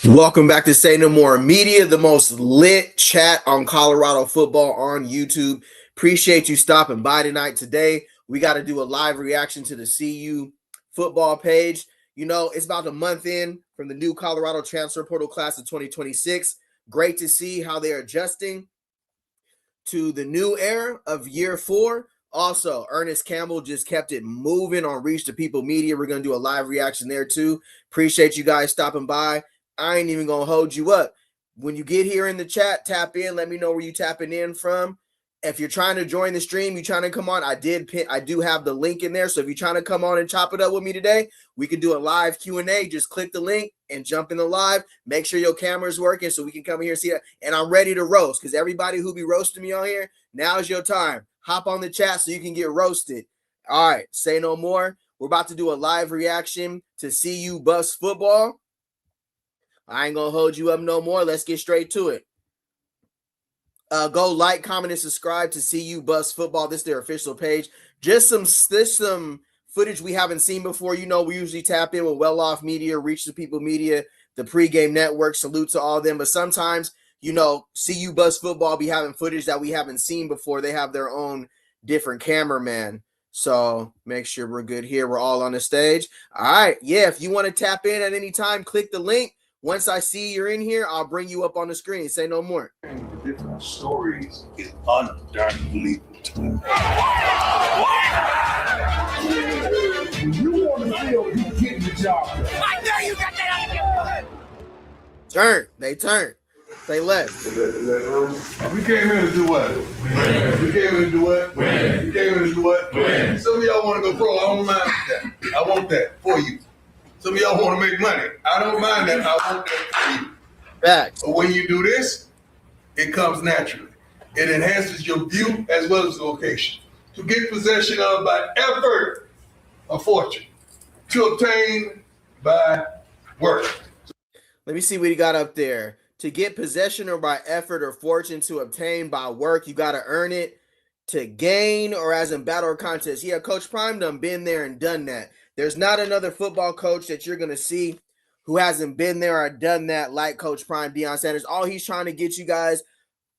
Welcome back to Say No More Media, the most lit chat on Colorado football on YouTube. Appreciate you stopping by tonight. Today, we got to do a live reaction to the CU football page. You know, it's about a month in from the new Colorado transfer portal class of 2026. Great to see how they're adjusting to the new era of year 4. Also, Ernest Campbell just kept it moving on Reach the People Media. We're going to do a live reaction there too. Appreciate you guys stopping by. I ain't even going to hold you up. When you get here in the chat, tap in. Let me know where you tapping in from. If you're trying to join the stream, you're trying to come on, I do have the link in there. So if you're trying to come on and chop it up with me today, we can do a live Q&A. Just click the link and jump in the live. Make sure your camera's working so we can come here and see it. And I'm ready to roast because everybody who be roasting me on here, now's your time. Hop on the chat so you can get roasted. All right, say no more. We're about to do a live reaction to CU Buffs football. I ain't going to hold you up no more. Let's get straight to it. Go like, comment, and subscribe to CU Buffs football. This is their official page. Just some footage we haven't seen before. You know, we usually tap in with Well Off Media, Reach the People Media, the Pregame Network. Salute to all of them. But sometimes, you know, CU Buffs football be having footage that we haven't seen before. They have their own different cameraman. So make sure we're good here. We're all on the stage. All right. Yeah, if you want to tap in at any time, click the link. Once I see you're in here, I'll bring you up on the screen. Say no more. The different stories is unbelievable. You want to feel you getting the job. I know you got that out of your butt. Turn. They turn. They left. We came here to do what? Win. We came here to do what? Win. We came here to do what? Win. Some of y'all want to go pro. I don't mind that. I want that for you. Some of y'all want to make money. I don't mind that. I want that for you. Facts. But when you do this, it comes naturally. It enhances your view as well as the location. To get possession of by effort, a fortune. To obtain by work. Let me see what you got up there. To get possession or by effort or fortune, to obtain by work, you got to earn it. To gain or as in battle or contest. Yeah, Coach Prime done been there and done that. There's not another football coach that you're going to see who hasn't been there or done that like Coach Prime Deion Sanders. All he's trying to get you guys,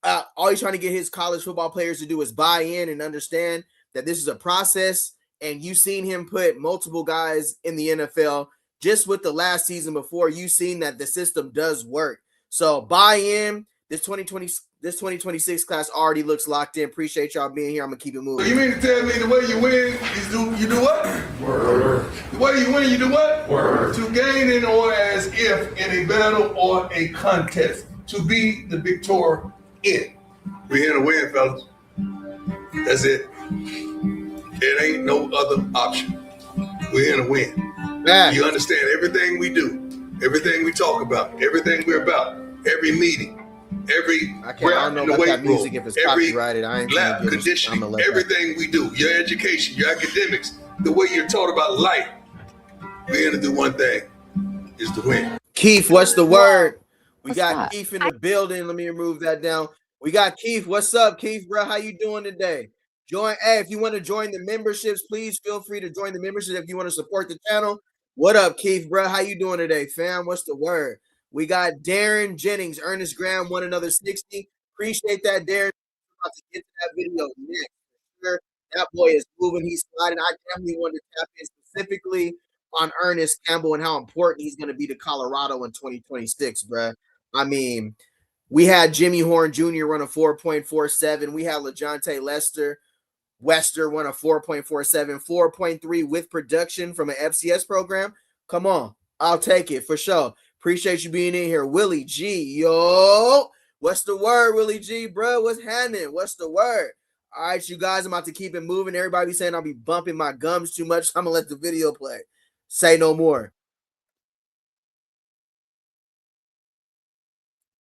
all he's trying to get his college football players to do is buy in and understand that this is a process. And you've seen him put multiple guys in the NFL. Just with the last season before, you've seen that the system does work. So buy in. This 2026 class already looks locked in. Appreciate y'all being here. I'm going to keep it moving. So you mean to tell me the way you win is you do what? Work. The way you win, you do what? Work. To gain in or as if in a battle or a contest. To be the victor in. We're here to win, fellas. That's it. It ain't no other option. We're here to win. Yeah. You understand everything we do, everything we talk about, everything we're about, every meeting. Every I don't know about that music if it's copyrighted. I ain't lab conditioning, everything we do, your education, your academics, the way you're taught about life. We're here to do one thing, is to win. Keith, what's the word? We got Keith in the building. Let me remove that down. We got Keith. What's up, Keith, bro? How you doing today? Join. Hey, if you want to join the memberships, please feel free to join the memberships if you want to support the channel. What up, Keith, bro? How you doing today, fam? What's the word? We got Darren Jennings, Ernest Graham, won another 60. Appreciate that, Darren. I'm about to get to that video next. Sure, that boy is moving. He's sliding. I definitely wanted to tap in specifically on Ernest Campbell and how important he's going to be to Colorado in 2026, bro. I mean, we had Jimmy Horn Jr. run a 4.47. We had LeJontay Wester run a 4.47, 4.3 with production from an FCS program. Come on. I'll take it for sure. Appreciate you being in here. Willie G, yo. What's the word, Willie G, bro? What's happening? What's the word? All right, you guys, I'm about to keep it moving. Everybody be saying I'll be bumping my gums too much. So I'm going to let the video play. Say no more.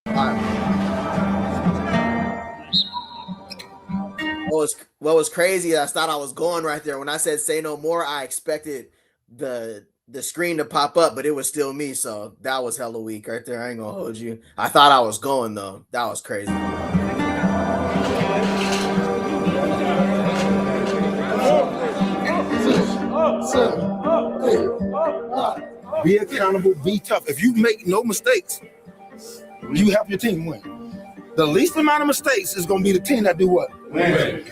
All right. What was crazy, I thought I was going right there. When I said say no more, I expected the screen to pop up, but it was still me. So that was hella weak right there. I ain't gonna hold you. I thought I was going though. That was crazy. Be accountable, be tough. If you make no mistakes, You help your team win. The least amount of mistakes is going to be the team that do what? Win.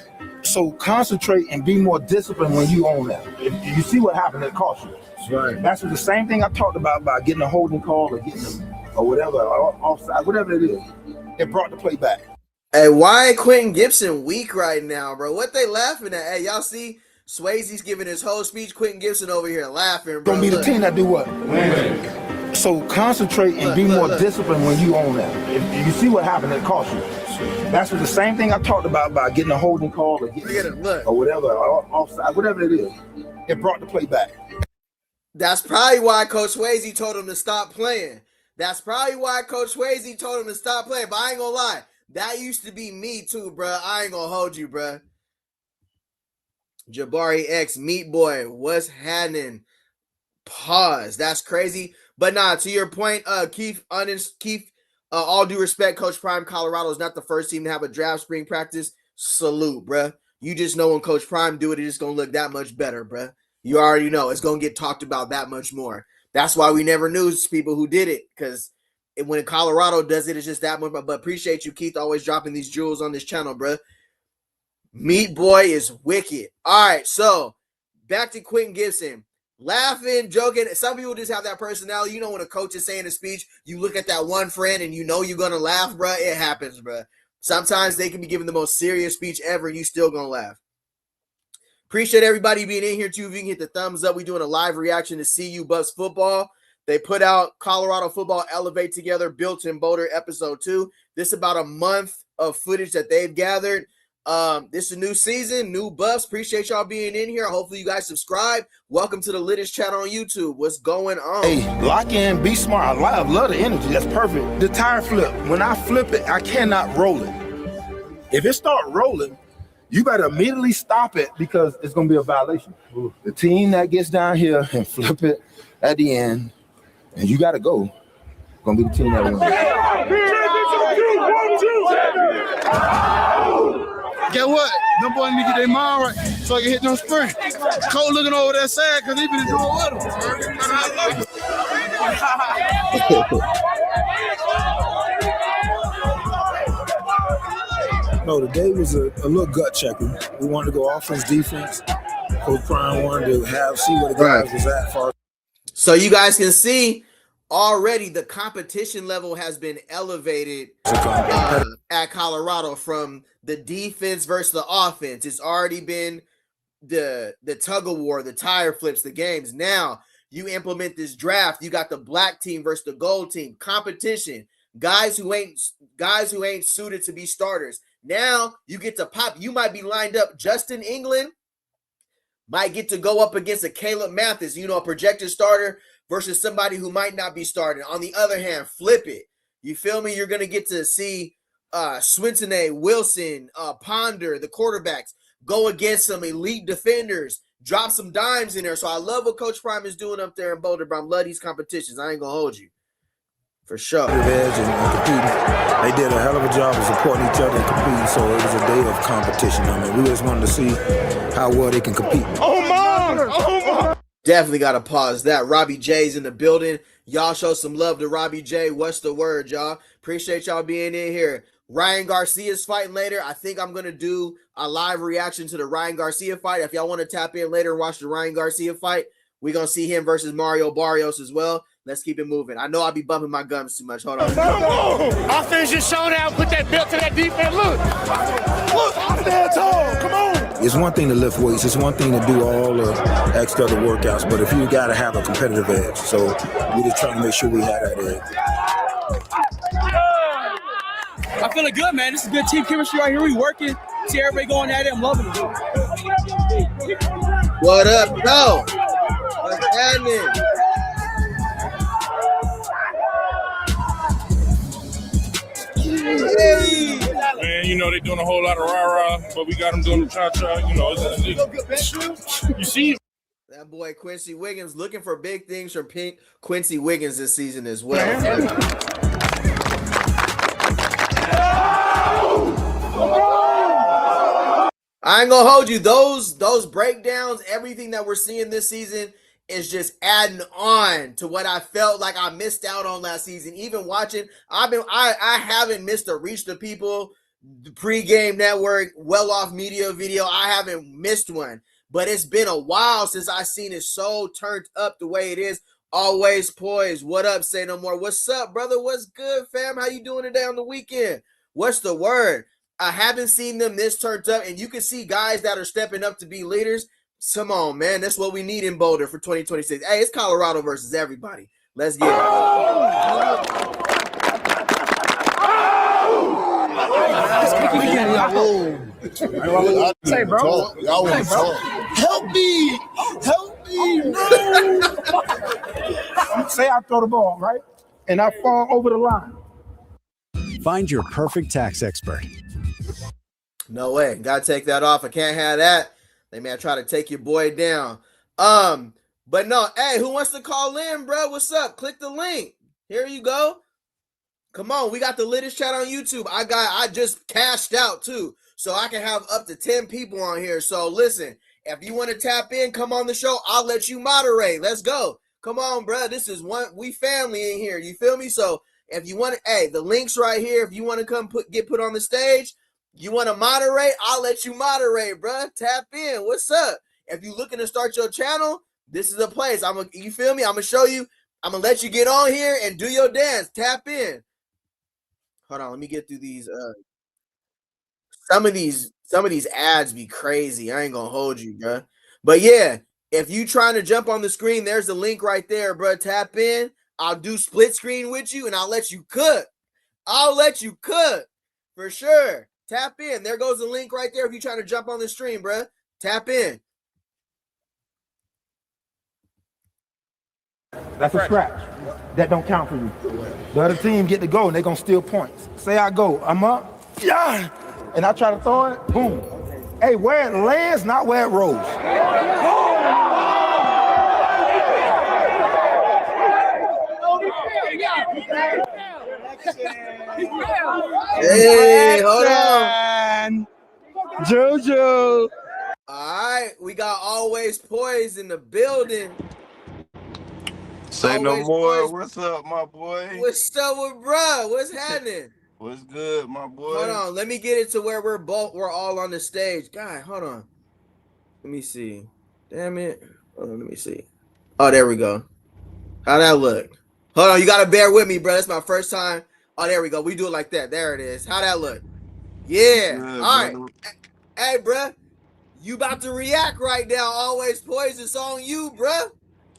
So concentrate and be more disciplined when you own that. If you see what happened, it cost you. Right. That's the same thing I talked about getting a holding call or getting them or whatever, or offside, whatever it is. It brought the play back. Hey, why Quentin Gibson weak right now, bro? What they laughing at? Hey, y'all see Swayze's giving his whole speech. Quentin Gibson over here laughing, bro. Gonna be the team that do what? Win. So concentrate and be more disciplined when you own that. If you see what happened, it cost you. That's the same thing I talked about getting a holding call or getting or whatever, or offside, whatever it is. It brought the play back. That's probably why Coach Swayze told him to stop playing. That's probably why Coach Swayze told him to stop playing. But I ain't gonna lie, that used to be me too, bro. I ain't gonna hold you, bro. Jabari X, Meat Boy, what's happening? Pause. That's crazy. But nah, to your point, Keith, all due respect, Coach Prime, Colorado is not the first team to have a draft spring practice. Salute, bruh. You just know when Coach Prime do it, it's going to look that much better, bruh. You already know. It's going to get talked about that much more. That's why we never knew people who did it, because when Colorado does it, it's just that much. But appreciate you, Keith, always dropping these jewels on this channel, bruh. Meat Boy is wicked. All right, so back to Quentin Gibson. Laughing, joking. Some people just have that personality. You know, when a coach is saying a speech, you look at that one friend and you know you're going to laugh, bruh. It happens, bruh. Sometimes they can be giving the most serious speech ever and you still going to laugh. Appreciate everybody being in here, too. If you can hit the thumbs up. We're doing a live reaction to CU Buffs football. They put out Colorado Football Elevate Together, Built in Boulder, Episode 2. This is about a month of footage that they've gathered. This is a new season, new Buffs. Appreciate y'all being in here. Hopefully you guys subscribe. Welcome to the latest channel on YouTube. What's going on? Hey, lock in, be smart. I love the energy. That's perfect. The tire flip. When I flip it, I cannot roll it. If it start rolling, you better immediately stop it because it's going to be a violation. Ooh. The team that gets down here and flip it at the end, and you got to go, going to be the team that wins. Get what? Them boys need to get their mind right so I can hit them sprints. Cole looking over there sad because he been doing with them. No, today was a little gut checking. We wanted to go offense, defense. Coach Prime wanted to see where the guys was at. So you guys can see already the competition level has been elevated at Colorado from the defense versus the offense. It's already been the tug of war, the tire flips, the games. Now you implement this draft. You got the black team versus the gold team. Competition. Guys who ain't suited to be starters. Now you get to pop. You might be lined up. Justin England might get to go up against a Caleb Mathis, a projected starter versus somebody who might not be starting. On the other hand, flip it. You feel me? You're going to get to see Swinton, Wilson, Ponder, the quarterbacks, go against some elite defenders, drop some dimes in there. So I love what Coach Prime is doing up there in Boulder, but I love these competitions. I ain't going to hold you. For sure. They did a hell of a job of supporting each other and competing, so it was a day of competition. I mean, we just wanted to see how well they can compete. Oh, my! Definitely got to pause that. Robbie J's in the building. Y'all show some love to Robbie J. What's the word, y'all? Appreciate y'all being in here. Ryan Garcia's fighting later. I think I'm going to do a live reaction to the Ryan Garcia fight. If y'all want to tap in later and watch the Ryan Garcia fight, we're going to see him versus Mario Barrios as well. Let's keep it moving. I know I'll be bumping my gums too much. Hold on. I'll finish your showdown. Put that belt to that defense. Look, I'm stand tall. Come on. It's one thing to lift weights. It's one thing to do all the extra other workouts. But if you got to have a competitive edge, so we're just trying to make sure we have that edge. I'm feeling good, man. This is good team chemistry right here. We working. See everybody going at it. I'm loving it. What up, no? What's happening? Hey. Man, they doing a whole lot of rah-rah, but we got them doing the cha-cha. You see? That boy Quincy Wiggins looking for big things from Pink Quincy Wiggins this season as well. I ain't gonna hold you. Those breakdowns, everything that we're seeing this season is just adding on to what I felt like I missed out on last season. Even watching, I haven't missed a Reach the People, the pregame network, well off media video. I haven't missed one, but it's been a while since I seen it so turned up the way it is. Always poised. What up? Say no more. What's up, brother? What's good, fam? How you doing today on the weekend? What's the word? I haven't seen them this turned up, and you can see guys that are stepping up to be leaders. Come on, man. That's what we need in Boulder for 2026. Hey, it's Colorado versus everybody. Let's get it. Say, bro. Help me. Help me. No. Say I throw the ball, right? And I fall over the line. Find your perfect tax expert. No way. Gotta take that off. I can't have that. They may try to take your boy down. But no, hey, who wants to call in, bro? What's up? Click the link. Here you go. Come on, we got the latest chat on YouTube. I just cashed out too, so I can have up to 10 people on here. So listen, if you want to tap in, come on the show. I'll let you moderate. Let's go. Come on, bro. This is we family in here. You feel me? So if you want to, hey, the link's right here. If you want to come get put on the stage, you want to moderate, I'll let you moderate, bro. Tap in. What's up? If you looking to start your channel, this is the place. You feel me? I'm gonna show you. I'm gonna let you get on here and do your dance. Tap in. Hold on, let me get through these. Some of these ads be crazy. I ain't gonna hold you, bro. But yeah, if you trying to jump on the screen, there's the link right there, bro. Tap in. I'll do split screen with you, and I'll let you cook. I'll let you cook for sure. Tap in. There goes the link right there if you're trying to jump on the stream, bro. Tap in. That's a scratch. That don't count for you. The other team get to go, and they're going to steal points. Say I go. I'm up. Yeah. And I try to throw it. Boom. Hey, where it lands, not where it rolls. Hey, hold on. Jojo. All right, we got Always Poised in the building. Say Always no more. Poised. What's up, my boy? What's up with bruh? What's happening? What's good, my boy? Hold on, let me get it to where we're all on the stage. God, hold on. Let me see. Damn it. Hold on, let me see. Oh, there we go. How'd that look? Hold on, you gotta bear with me, bro. That's my first time. Oh, there we go. We do it like that. There it is. How'd that look? Yeah. Good, All right. brother. Hey, bro. You about to react right now. Always Poised. It's on you, bro.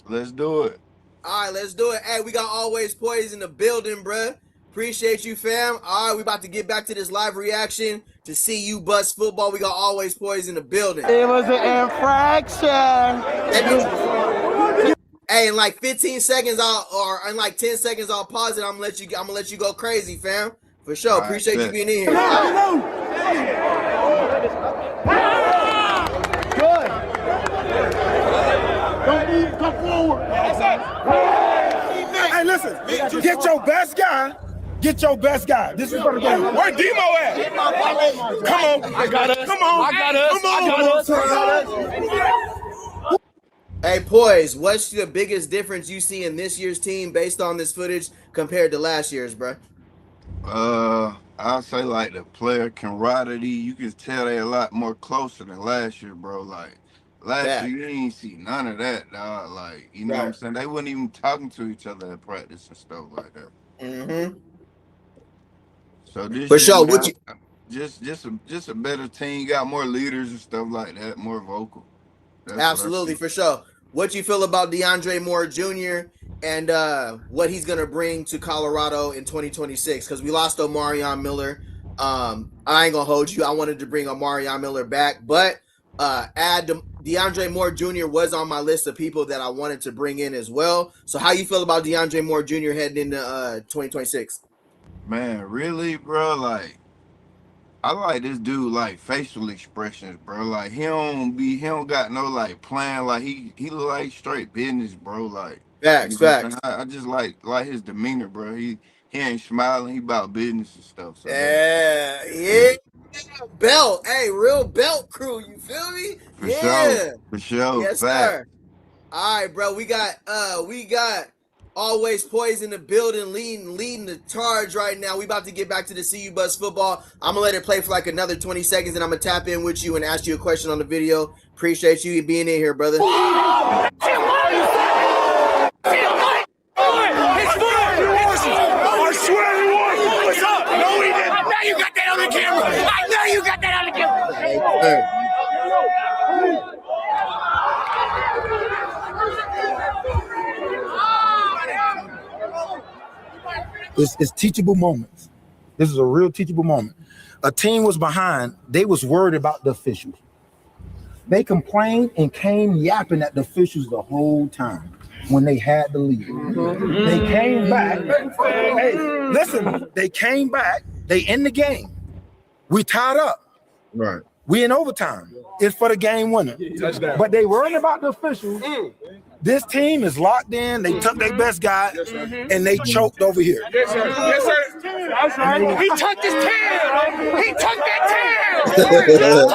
Let's do it. All right, let's do it. Hey, we got Always Poised in the building, bro. Appreciate you, fam. All right, we about to get back to this live reaction to see you bust football. We got Always Poised in the building. It was an infraction. Hey, in like 15 seconds, in like 10 seconds, I'll pause it. I'm gonna let you go crazy, fam. For sure. All right, Appreciate you bet. being in here. Good. Don't move. Come forward. Hey, listen. Get your best guy. Get your best guy. This is for the game. Where Demo at? Come on. I got us. Come on. I got us. Come on. I got us. Hey, Poise, what's the biggest difference you see in this year's team based on this footage compared to last year's, bro? I'll say like the player camaraderie. You can tell they a lot more closer than last year, bro. Like last year, you ain't see none of that, dog. Like, you know what I'm saying? They wasn't even talking to each other at practice and stuff like that. Mm-hmm. So this For year, sure. man, just a better team. You got more leaders and stuff like that, more vocal. That's Absolutely, for sure. What you feel about DeAndre Moore Jr. and what he's gonna bring to Colorado in 2026? Because we lost Omarion Miller. I ain't gonna hold you. I wanted to bring Omarion Miller back, but DeAndre Moore Jr. was on my list of people that I wanted to bring in as well. So how you feel about DeAndre Moore Jr. heading into 2026? Man, really, bro? Like, I like this dude, like, facial expressions, bro. Like, he don't got no, like, plan. Like, he look like straight business, bro. Like, Facts. I just like his demeanor, bro. He ain't smiling. He about business and stuff. So Yeah. Belt. Hey, real belt crew. You feel me? For sure. Yes, Fact. sir. All right, bro. We got Always Poised in the building, leading the charge right now. We about to get back to the CU Buzz football. I'm gonna let it play for like another 20 seconds, and I'm gonna tap in with you and ask you a question on the video. Appreciate you being in here, brother. I swear he won. What's up? No, he didn't. I know you got that on the camera. I know you got that on the camera. It's teachable moments. This is a real teachable moment. A team was behind. They was worried about the officials. They complained and came yapping at the officials the whole time when they had the lead. They came back. Hey, listen, they came back. They in the game. We tied up. Right. We in overtime. It's for the game winner. But they worried about the officials. This team is locked in. They took their best guy, and they choked over here. Yes, sir. Yes, sir. He took his tail. He took that tail.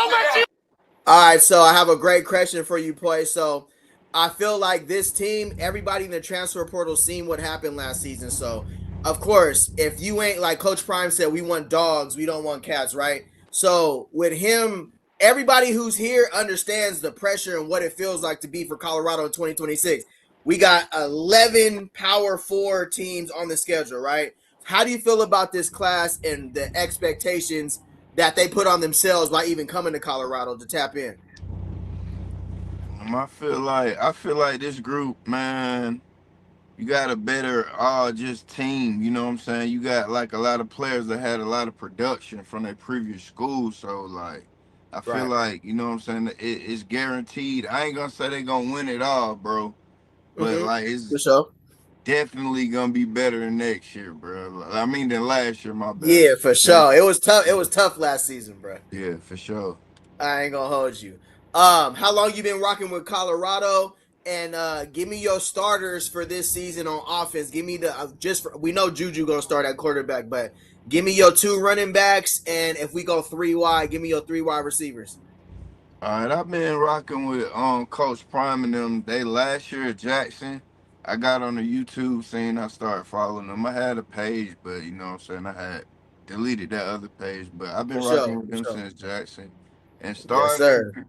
All right, so I have a great question for you, Poy. So I feel like this team, everybody in the transfer portal seen what happened last season. So, of course, if you ain't, like Coach Prime said, we want dogs, we don't want cats, right? So with him, everybody who's here understands the pressure and what it feels like to be for Colorado in 2026. We got 11 Power 4 teams on the schedule, right? How do you feel about this class and the expectations that they put on themselves by even coming to Colorado to tap in? I feel like this group, man, you got a better just team, you know what I'm saying? You got like a lot of players that had a lot of production from their previous schools, so like I feel like, you know what I'm saying, it's guaranteed. I ain't gonna say they're gonna win it all, bro, but like it's for sure. Definitely gonna be better than next year, bro. I mean than last year, my bad. Yeah, for sure. It was tough. It was tough last season, bro. Yeah, for sure. I ain't gonna hold you. How long you been rocking with Colorado? And give me your starters for this season on offense. Give me the we know Juju gonna start at quarterback, but give me your 2 running backs, and if we go 3 wide, give me your 3 wide receivers. All right, I've been rocking with Coach Prime and them. They last year at Jackson. I got on the YouTube scene. I started following them. I had a page, but you know what I'm saying, I had deleted that other page. But I've been rocking with them since Jackson. And started. Yes, sir.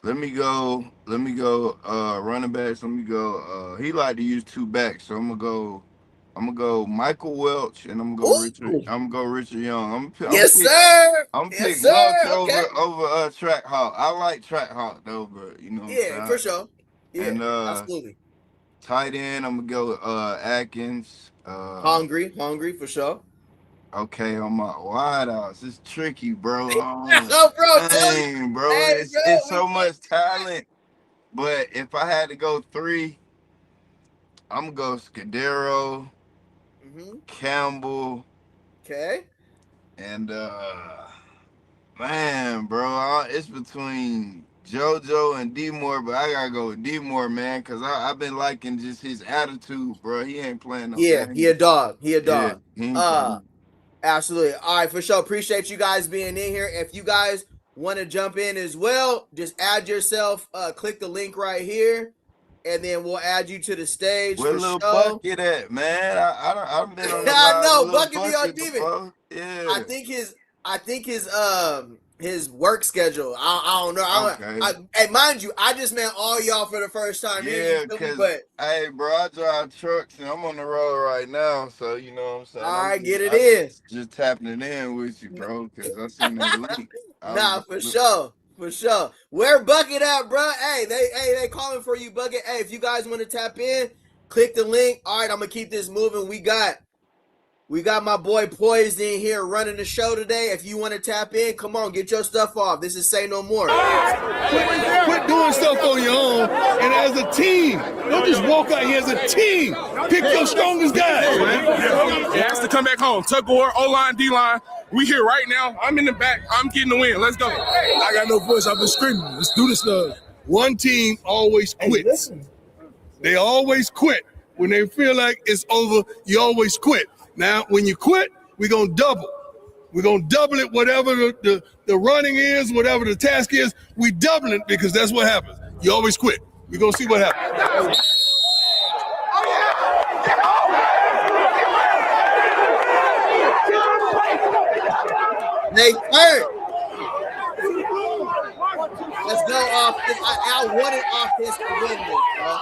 Let me go running backs. Let me go. He like to use 2 backs, so I'm gonna go Michael Welch, and I'm gonna go Richard Young. Yes, sir. I'm pick Welch over Track Hawk. I like Track Hawk though, but you know. Yeah, for sure. Yeah, and absolutely. Tight end, I'm gonna go Atkins. Hungry for sure. Okay, on my wideouts, it's tricky, bro. No, bro, dang, bro, it's so much talent. But if I had to go 3, I'm gonna go Scudero, Campbell. Okay. And man, bro, it's between JoJo and D-Moore, but I gotta go with D-Moore, man, because I've been liking just his attitude, bro. He ain't playing no game. He a dog. Yeah, absolutely. All right, for sure. Appreciate you guys being in here. If you guys want to jump in as well, just add yourself. Click the link right here, and then we'll add you to the stage. Where little Bucket at, man? I've been on the I know Bucket be on demon. Yeah, I think his work schedule. I don't know. Okay. Hey, mind you, I just met all y'all for the first time. Yeah, because hey, bro, I drive trucks and I'm on the road right now, so you know what I'm saying. All right, get it in. Just tapping it in with you, bro, because I seen that link. For sure. For sure. Where Bucket at, bro? Hey, they calling for you, Bucket. Hey, if you guys want to tap in, click the link. All right, I'm gonna keep this moving. We got my boy Poised in here running the show today. If you want to tap in, come on, get your stuff off. This is Say No More. Quit doing stuff on your own. And as a team, don't just walk out here as a team. Pick your strongest guys. It has to come back home. Tuck Gore, O-line, D-line. We here right now. I'm in the back. I'm getting the win. Let's go. I got no voice. I've been screaming. Let's do this stuff. One team always quits. They always quit. When they feel like it's over, you always quit. Now, when you quit, we're going to double. We're going to double it, whatever the running is, whatever the task is. We double it because that's what happens. You always quit. We're going to see what happens. They hurt. Let's go off. I wanted offense to win this, bro.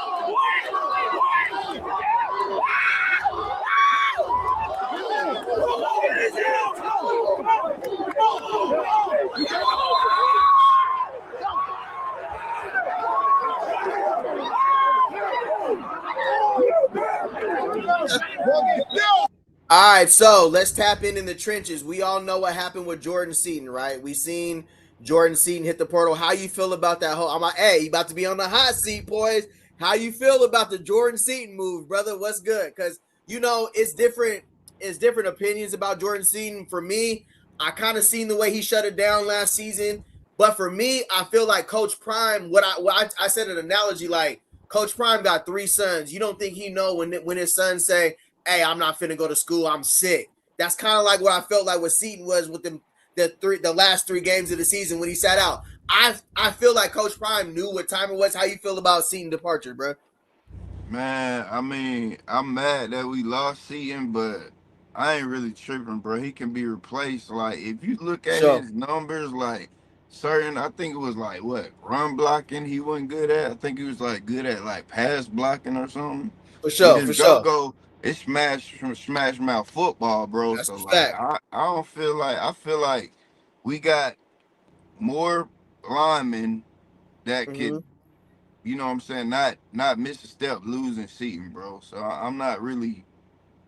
All right, so let's tap in the trenches. We all know what happened with Jordan Seaton, right? We seen Jordan Seaton hit the portal. How you feel about that whole? I'm like, hey, you about to be on the hot seat, boys. How you feel about the Jordan Seaton move, brother? What's good? Because it's different. It's different opinions about Jordan Seaton. For me, I kind of seen the way he shut it down last season. But for me, I feel like Coach Prime. I said an analogy like Coach Prime got 3 sons. You don't think he know when his sons say, hey, I'm not finna go to school, I'm sick. That's kind of like what I felt like what Seaton was with the last 3 games of the season when he sat out. I feel like Coach Prime knew what time it was. How you feel about Seaton's departure, bro? Man, I mean, I'm mad that we lost Seaton, but I ain't really tripping, bro. He can be replaced. Like, if you look at his numbers, like, I think it was like, run blocking he wasn't good at. I think he was, like, good at, like, pass blocking or something. For sure. It's smash mouth football, bro. That's so like I don't feel like I feel like we got more linemen that could, you know what I'm saying, not miss a step losing Seaton, bro. So I'm not really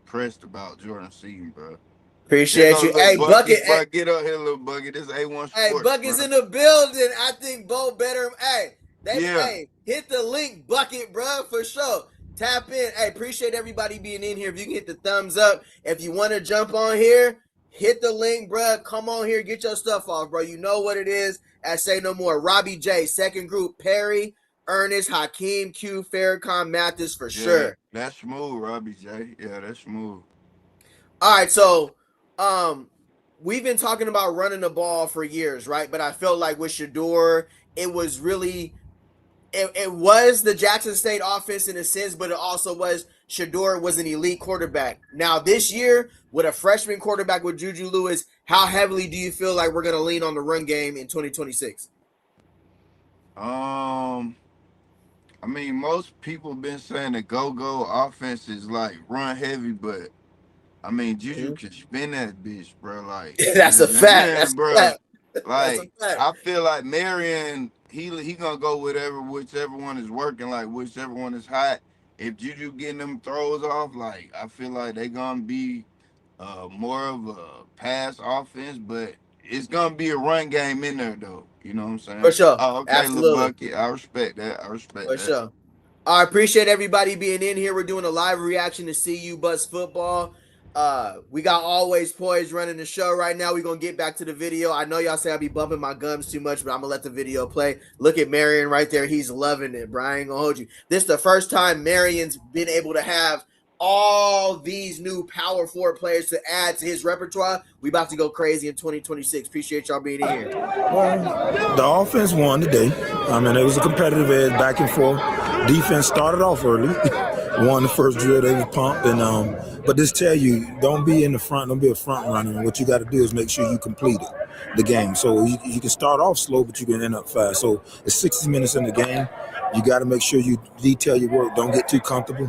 pressed about Jordan Seaton, bro. Appreciate you. Hey, Bucket. Hey, get up here, little Bucket. This A1 Sports. Hey, Bucket's in the building. I think Bo better. Hey, hit the link, Bucket, bro, for sure. Tap in. Hey, appreciate everybody being in here. If you can hit the thumbs up. If you want to jump on here, hit the link, bro. Come on here. Get your stuff off, bro. You know what it is. At Say No More. Robbie J, second group. Perry, Ernest, Hakeem, Q, Farrakhan, Mathis for sure. That's smooth, Robbie J. Yeah, that's smooth. All right, so we've been talking about running the ball for years, right? But I felt like with Shedeur, it was really – it was the Jackson State offense in a sense, but it also was Shedeur was an elite quarterback. Now, this year, with a freshman quarterback with Juju Lewis, how heavily do you feel like we're going to lean on the run game in 2026? I mean, most people been saying the go-go offense is like run heavy, but I mean, Juju can spin that bitch, bro. Like that's a fact. That's bro. Fact. Like I feel like Marion, he gonna go whichever one is working, like whichever one is hot. If Juju getting them throws off, like I feel like they gonna be more of a pass offense, but it's gonna be a run game in there though. You know what I'm saying? For sure. Oh, okay, absolutely. Bucket. I respect that. For sure. I appreciate everybody being in here. We're doing a live reaction to CU Bus football. We got Always Poised running the show right now. We're going to get back to the video. I know y'all say I be bumping my gums too much, but I'm going to let the video play. Look at Marion right there. He's loving it, bro. I ain't going to hold you. This is the first time Marion's been able to have all these new power forward players to add to his repertoire. We about to go crazy in 2026. Appreciate y'all being in here. Well, the offense won today. I mean, it was a competitive edge back and forth. Defense started off early. Won the first drill, they was pumped, and but this tell you, don't be in the front, don't be a front runner. And what you got to do is make sure you complete the game. So you can start off slow, but you can end up fast. So it's 60 minutes in the game. You got to make sure you detail your work. Don't get too comfortable,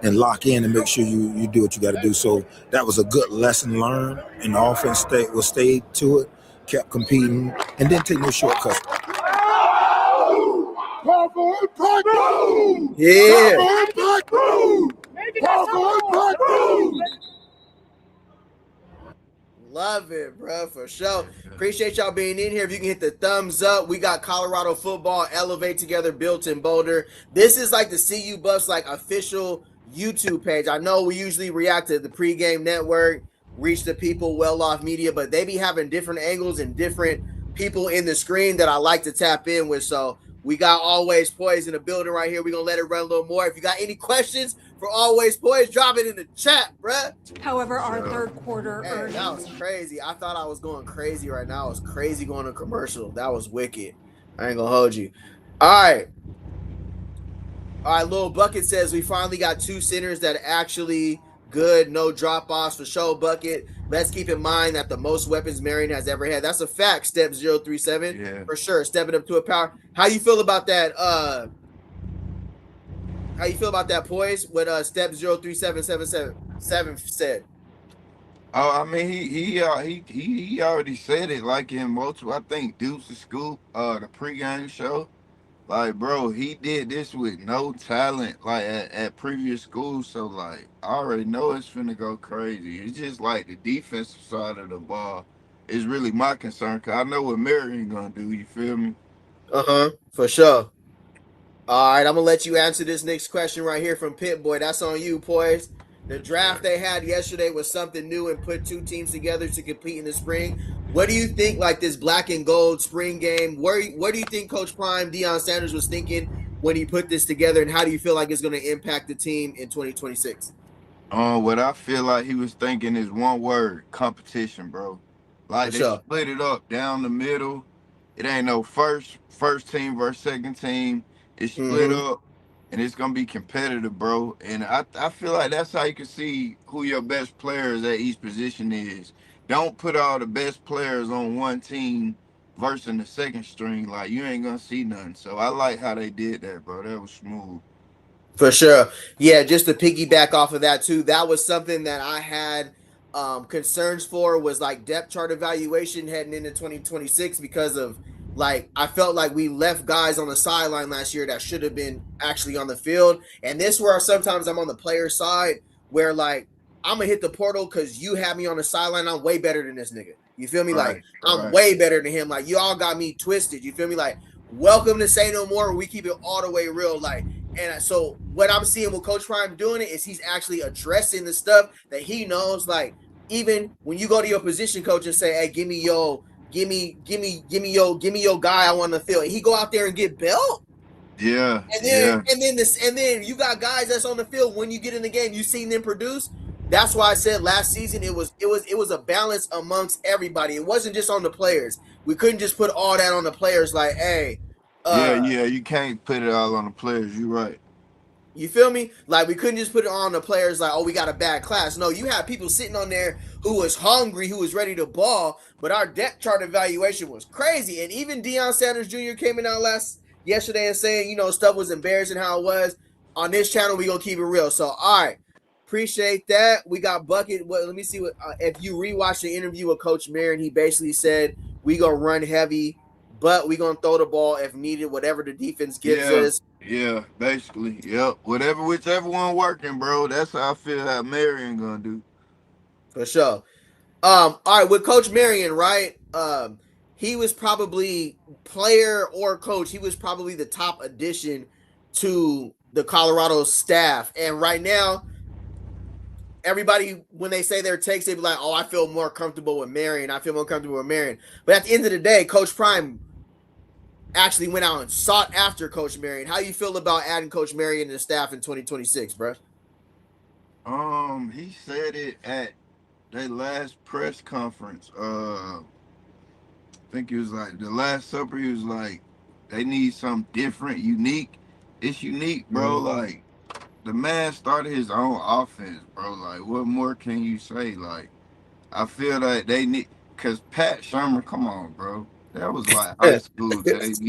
and lock in and make sure you do what you got to do. So that was a good lesson learned, and the offense stayed to it, kept competing, and didn't take no shortcuts. Yeah. Love it, bro, for sure. Appreciate y'all being in here. If you can hit the thumbs up, we got Colorado football, Elevate Together, built in Boulder. This is like the CU Buffs like official YouTube page. I know we usually react to the pregame network, Reach the People, Well Off Media, but they be having different angles and different people in the screen that I like to tap in with. So we got Always Poised in the building right here. We're going to let it run a little more. If you got any questions for always poised. Drop it in the chat, bruh. However, our third quarter earnings. That was crazy. I thought I was going crazy right now. I was crazy going to commercial. That was wicked. I ain't gonna hold you. All right. Lil Bucket says we finally got 2 centers that are actually good, no drop-offs for show. Bucket. Let's keep in mind that the most weapons Marion has ever had. That's a fact, Step 037. For sure. Stepping up to a power. How you feel about that? How you feel about that, Poise? What Step 03777 said? Oh, I mean, he already said it, like in multiple. I think Deuce's Scoop, the pregame show. Like, bro, he did this with no talent, like at previous schools. So, like, I already know it's finna go crazy. It's just like the defensive side of the ball is really my concern, because I know what Marion gonna do. You feel me? For sure. All right, I'm gonna let you answer this next question right here from Pit Boy. That's on you, Poise. The draft they had yesterday was something new and put 2 teams together to compete in the spring. What do you think, like this black and gold spring game? What do you think Coach Prime Deion Sanders was thinking when he put this together, and how do you feel like it's going to impact the team in 2026? What I feel like he was thinking is one word: competition, bro. Like, they split it up down the middle. It ain't no first team versus second team. It's split up, and it's gonna be competitive, bro. And I feel like that's how you can see who your best players at each position is. Don't put all the best players on one team versus the second string. Like, you ain't gonna see nothing. So I like how they did that, bro. That was smooth. For sure. Yeah, just to piggyback off of that too, that was something that I had concerns for, was like depth chart evaluation heading into 2026, because of, like, I felt like we left guys on the sideline last year that should have been actually on the field. And this where sometimes I'm on the player side, where, like, I'm going to hit the portal because you have me on the sideline. I'm way better than this nigga. You feel me? Right, like, I'm way better than him. Like, you all got me twisted. You feel me? Like, welcome to Say No More. We keep it all the way real. Like, and so what I'm seeing with Coach Prime doing it is he's actually addressing the stuff that he knows. Like, even when you go to your position coach and say, hey, give me your guy I want to field, and he go out there and get Bell. Yeah. And then you got guys that's on the field when you get in the game, you seen them produce. That's why I said last season it was a balance amongst everybody. It wasn't just on the players. We couldn't just put all that on the players. Like, hey, you can't put it all on the players. You're right. You feel me? Like, we couldn't just put it on the players like, oh, we got a bad class. No, you had people sitting on there who was hungry, who was ready to ball, but our depth chart evaluation was crazy. And even Deion Sanders Jr. came in out yesterday and saying, you know, stuff was embarrassing how it was. On this channel, we gonna keep it real. So, all right. Appreciate that. We got Bucket. Well, let me see what if you rewatch the interview with Coach Marion, he basically said we gonna run heavy, but we gonna throw the ball if needed, whatever the defense gives us. Yeah, basically. Yep. Whichever one working, bro. That's how I feel how Marion gonna do. For sure. All right, with Coach Marion, right? He was probably player or coach, he was probably the top addition to the Colorado staff. And right now, everybody, when they say their takes, they be like, oh, I feel more comfortable with Marion. I feel more comfortable with Marion. But at the end of the day, Coach Prime actually went out and sought after Coach Marion. How you feel about adding Coach Marion to the staff in 2026, bro? He said it at their last press conference. I think it was like the Last Supper. He was like, they need something different, unique. It's unique, bro. Like, the man started his own offense, bro. Like, what more can you say? Like, I feel like they need, because Pat Shermer, come on, bro. That was like high school days.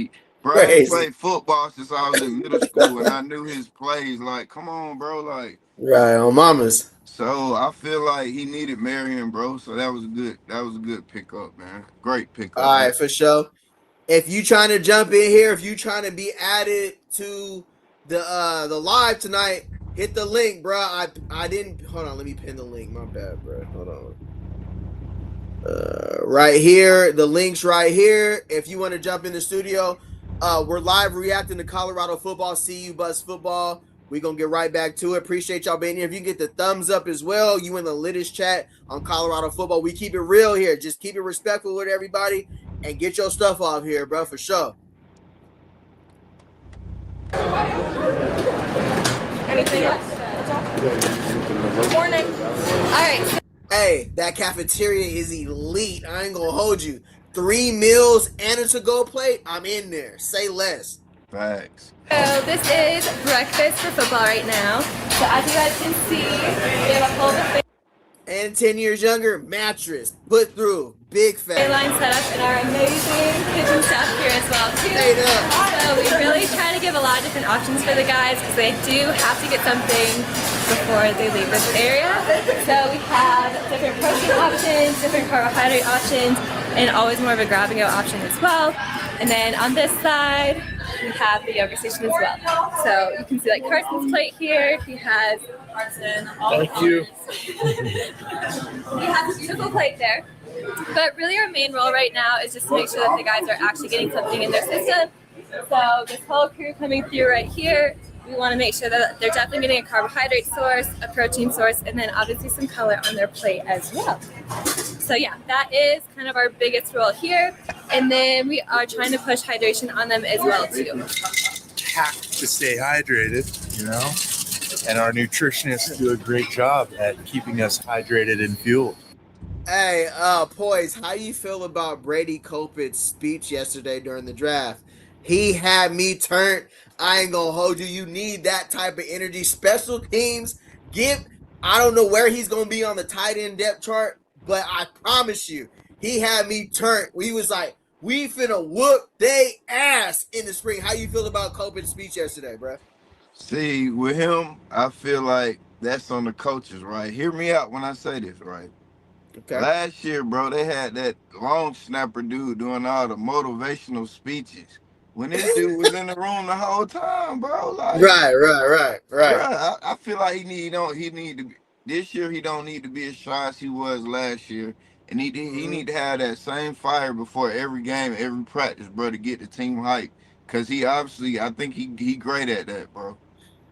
Bro, I played football since I was in middle school, and I knew his plays. Like, come on, bro. Like, right on mamas. So I feel like he needed Marion, bro. So that was a good pickup, man. Great pickup. All right, for sure. If you trying to jump in here, if you trying to be added to the live tonight, hit the link, bro. I didn't hold on. Let me pin the link. My bad, bro. Hold on. Right here, the link's right here. If you want to jump in the studio, we're live reacting to Colorado football. CU Buzz football. We're going to get right back to it. Appreciate y'all being here. If you can get the thumbs up as well, you in the latest chat on Colorado football. We keep it real here. Just keep it respectful with everybody and get your stuff off here, bro, for sure. Anything else? Morning. All right. Hey, that cafeteria is elite. I ain't gonna hold you. 3 meals and a to-go plate. I'm in there. Say less. Facts. So this is breakfast for football right now. So as you guys can see, we have a whole buffet And 10 years younger, mattress, put through, big fat. line set up in our amazing kitchen staff here as well too. So we really try to give a lot of different options for the guys because they do have to get something before they leave this area. So we have different protein options, different carbohydrate options, and always more of a grab and go option as well. And then on this side, we have the yogurt station as well. So you can see like Carson's plate here. He has Carson. Thank you. He has a beautiful plate there. But really our main role right now is just to make sure that the guys are actually getting something in their system. So this whole crew coming through right here, we want to make sure that they're definitely getting a carbohydrate source, a protein source, and then obviously some color on their plate as well. So yeah, that is kind of our biggest role here. And then we are trying to push hydration on them as well too. Have to stay hydrated, you know, and our nutritionists do a great job at keeping us hydrated and fueled. Hey, Poise, how you feel about Brady Copett's speech yesterday during the draft? He had me turned. I ain't gonna hold you. You need that type of energy. Special teams, I don't know where he's gonna be on the tight end depth chart, but I promise you, he had me turned. He was like, we finna whoop they ass in the spring. How you feel about Copett's speech yesterday, bro? See, with him, I feel like that's on the coaches, right? Hear me out when I say this, right? Okay. Last year, bro, they had that long snapper dude doing all the motivational speeches. When this dude was in the room the whole time, bro, like Right. Bro, I feel like he need to be, this year he don't need to be as shy as he was last year, and he need to have that same fire before every game, every practice, bro, to get the team hyped. Cause he obviously, I think he great at that, bro.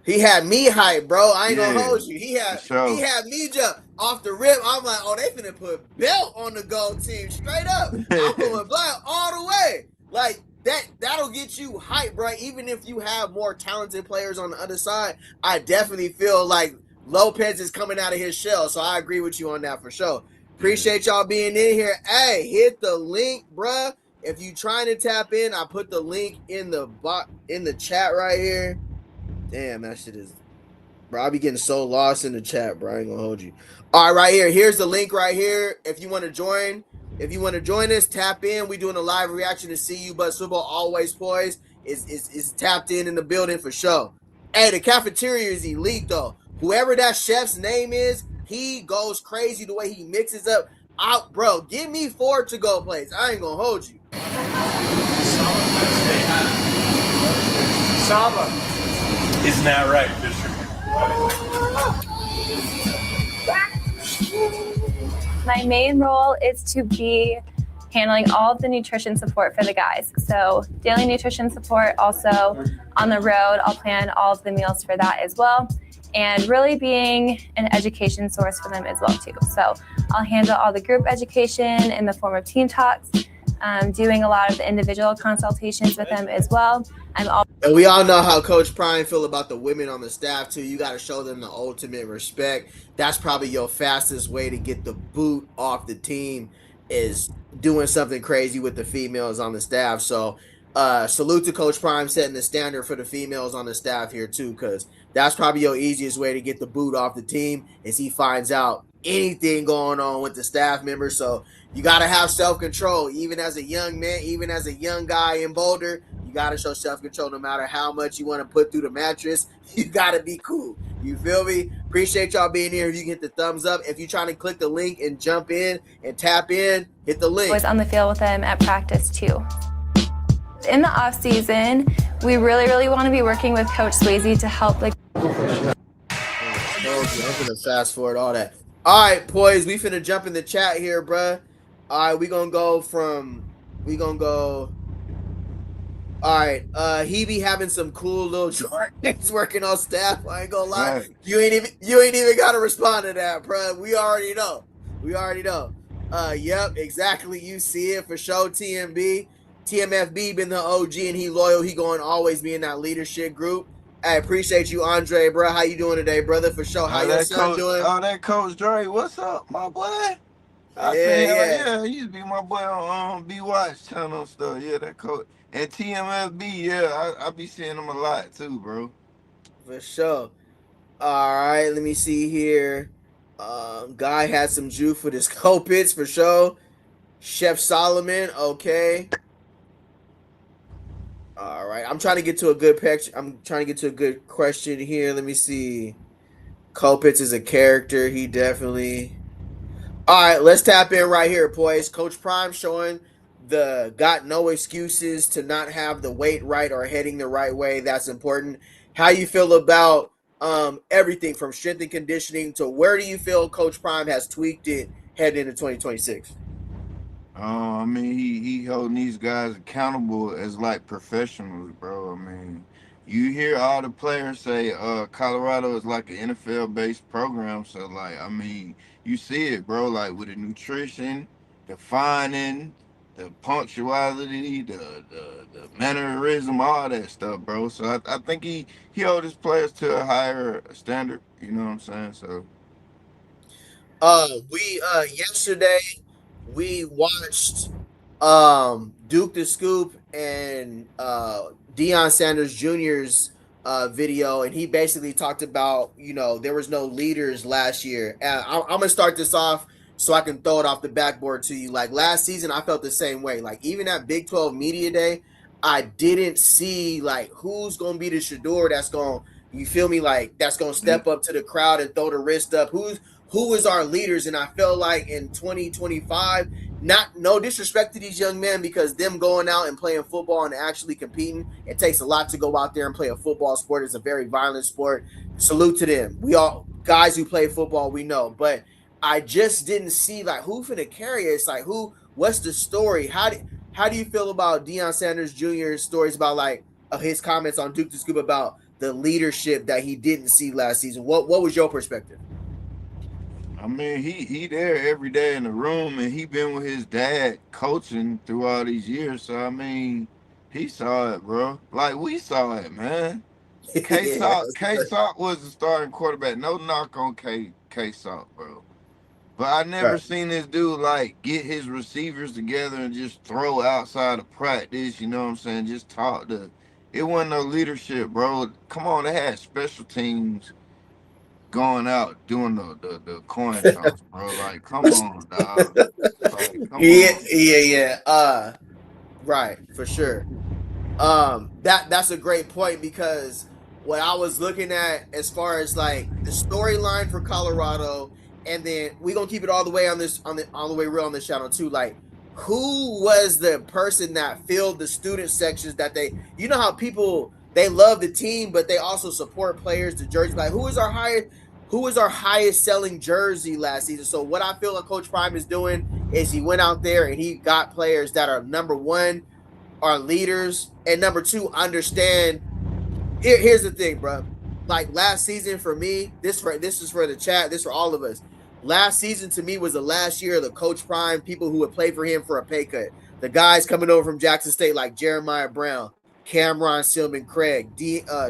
He had me hyped, bro. I ain't gonna hold you. He had sure. he had me jump off the rip. I'm like, oh, they finna put belt on the gold team straight up. I'm going black all the way. Like that'll get you hyped, bro. Even if you have more talented players on the other side, I definitely feel like Lopez is coming out of his shell. So I agree with you on that for sure. Appreciate y'all being in here. Hey, hit the link, bruh. If you trying to tap in, I put the link in the chat right here. Damn, that shit is, bro. I be getting so lost in the chat, bro. I ain't gonna hold you. All right, right here. Here's the link right here. If you want to join us, tap in. We doing a live reaction to CU Buzz Football. Always Poised is tapped in the building for sure. Hey, the cafeteria is elite though. Whoever that chef's name is, he goes crazy the way he mixes up. Out, bro. Give me 4 to-go plates. I ain't gonna hold you. Saba. Isn't that right, Fisher? My main role is to be handling all of the nutrition support for the guys. So daily nutrition support, also on the road, I'll plan all of the meals for that as well. And really being an education source for them as well too. So I'll handle all the group education in the form of team talks, doing a lot of the individual consultations with them as well. And we all know how Coach Prime feel about the women on the staff too. You got to show them the ultimate respect. That's probably your fastest way to get the boot off the team, is doing something crazy with the females on the staff. So salute to Coach Prime setting the standard for the females on the staff here too, because that's probably your easiest way to get the boot off the team, is he finds out anything going on with the staff members. So you got to have self-control, even as a young man, even as a young guy in Boulder. You got to show self-control no matter how much you want to put through the mattress. You got to be cool. You feel me? Appreciate y'all being here. If you can hit the thumbs up. If you're trying to click the link and jump in and tap in, hit the link. I was on the field with them at practice too. In the off season, we really want to be working with Coach Swayze to help I'm gonna fast forward all that. All right, boys, we finna jump in the chat here, bruh. All right, we gonna go. All right, he be having some cool little Jordans working on staff. I ain't gonna lie. Right. You ain't even gotta respond to that, bruh. We already know. Yep, exactly. You see it for sure. TMFB been the OG and he loyal. He going to always be in that leadership group. I appreciate you, Andre, bro. How you doing today, brother? For sure. How your son doing? That Coach Dre, what's up, my boy? I Yeah, seen hell yeah. yeah, he used to be my boy on B Watch channel and stuff. Yeah, that coach. And TMFB, yeah, I be seeing him a lot too, bro. For sure. All right, let me see here. Guy had some juice for this Copits for sure. Chef Solomon, okay. All right, I'm trying to get to a good picture. I'm trying to get to a good question here. Let me see. Copits is a character. He definitely. All right, let's tap in right here, boys. Coach Prime showing got no excuses to not have the weight right or heading the right way. That's important. How you feel about everything from strength and conditioning to where do you feel Coach Prime has tweaked it heading into 2026? I mean, he holding these guys accountable as like professionals, bro. I mean, you hear all the players say, Colorado is like an NFL based program. So like, I mean, you see it, bro. Like with the nutrition, the finding, the punctuality, the mannerism, all that stuff, bro. So I think he hold his players to a higher standard. You know what I'm saying? So. We yesterday we watched Duke the Scoop and Deion Sanders Jr.'s video, and he basically talked about there was no leaders last year. And I'm gonna start this off so I can throw it off the backboard to you. Like last season, I felt the same way. Like even at Big 12 Media Day, I didn't see like who's gonna be the Shador that's gonna you feel me like that's gonna step up to the crowd and throw the wrist up. Who is our leaders? And I feel like in 2025, no disrespect to these young men because them going out and playing football and actually competing, it takes a lot to go out there and play a football sport. It's a very violent sport. Salute to them. We all guys who play football, we know. But I just didn't see like who finna carry it. It's like what's the story? How do you feel about Deion Sanders Jr.'s stories about like his comments on Duke the Scoop about the leadership that he didn't see last season? What was your perspective? I mean, he there every day in the room, and he been with his dad coaching through all these years. So I mean, he saw it, bro. Like we saw it, man. K Sock was the starting quarterback. No knock on K Sock, bro. But I never seen this dude like get his receivers together and just throw outside of practice. You know what I'm saying? Just talk to. It wasn't no leadership, bro. Come on, they had special teams going out doing the coin toss, bro. Like, come on, dog. Like, come on. Yeah. Right, for sure. That's a great point because what I was looking at as far as like the storyline for Colorado, and then we're gonna keep it all the way on the way real on this channel too. Like, who was the person that filled the student sections that how people they love the team, but they also support players, the jerseys. Like, who is our highest selling jersey last season? So what I feel like Coach Prime is doing is he went out there and he got players that are number one, are leaders, and number two, understand. Here's the thing, bro. Like last season for me, this is for the chat, this for all of us. Last season to me was the last year of the Coach Prime people who would play for him for a pay cut. The guys coming over from Jackson State like Jeremiah Brown, Cameron Silman Craig,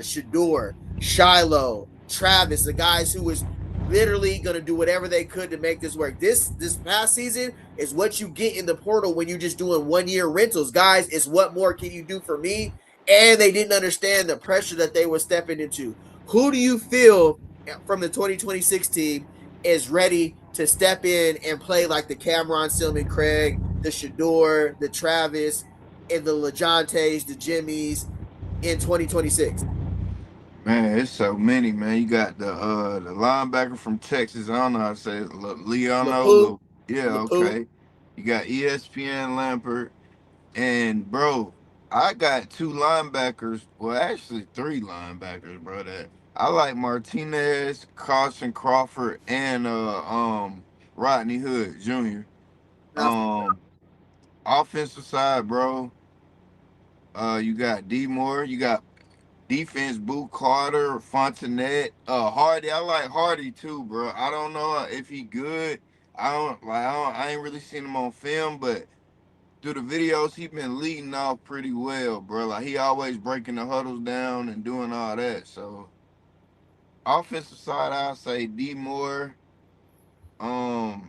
Shador, Shiloh, Travis, the guys who was literally going to do whatever they could to make this work. This past season is what you get in the portal when you're just doing 1 year rentals. Guys, it's what more can you do for me? And they didn't understand the pressure that they were stepping into. Who do you feel from the 2026 team is ready to step in and play like the Cameron Silman Craig, the Shador, the Travis, and the LeJontes, the Jimmys in 2026? Man, it's so many, man. You got the linebacker from Texas. I don't know how to say it. Leonardo. Yeah, okay. You got ESPN Lampert. And, bro, I got two linebackers. Well, actually, three linebackers, bro. That I like Martinez, Carson Crawford, and Rodney Hood Jr. Offensive side, bro. You got D Moore. You got defense, Boo Carter, Fontenette, Hardy. I like Hardy too, bro. I don't know if he good. I ain't really seen him on film, but through the videos, he been leading off pretty well, bro. Like, he always breaking the huddles down and doing all that. So, offensive side, I'll say D Moore. I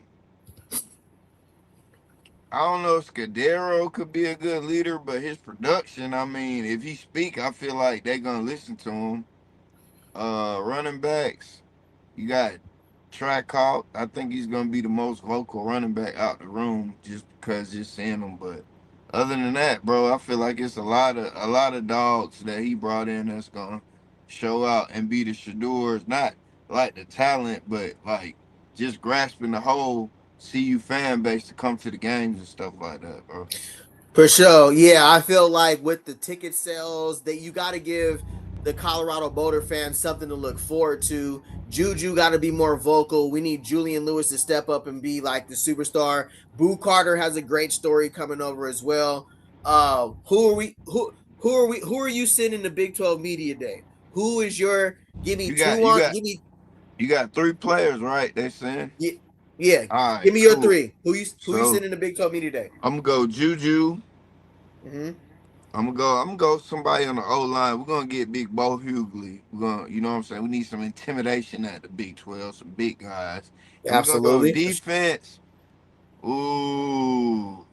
don't know if Scudero could be a good leader, but his production, I mean, if he speak, I feel like they're gonna listen to him. Running backs, you got Trackhout. I think he's gonna be the most vocal running back out the room just because just seeing him. But other than that, bro, I feel like it's a lot of dogs that he brought in that's gonna show out and be the Shadors. Not like the talent, but like just grasping the whole CU fan base to come to the games and stuff like that, bro. For sure. Yeah, I feel like with the ticket sales that you got to give the Colorado Boulder fans something to look forward to. Juju got to be more vocal. We need Julian Lewis to step up and be like the superstar. Boo Carter has a great story coming over as well. Who are you sending to Big 12 Media Day? Who is your You got 3 players, right? They saying? Yeah. All right, give me your 3. Who you sending to Big 12 Media Day? I'm gonna go Juju. Mm-hmm. I'm gonna go somebody on the O line. We're gonna get Big Bo Hughley. We're gonna, you know what I'm saying? We need some intimidation at the Big 12, some big guys. And absolutely. We're gonna go defense. Ooh,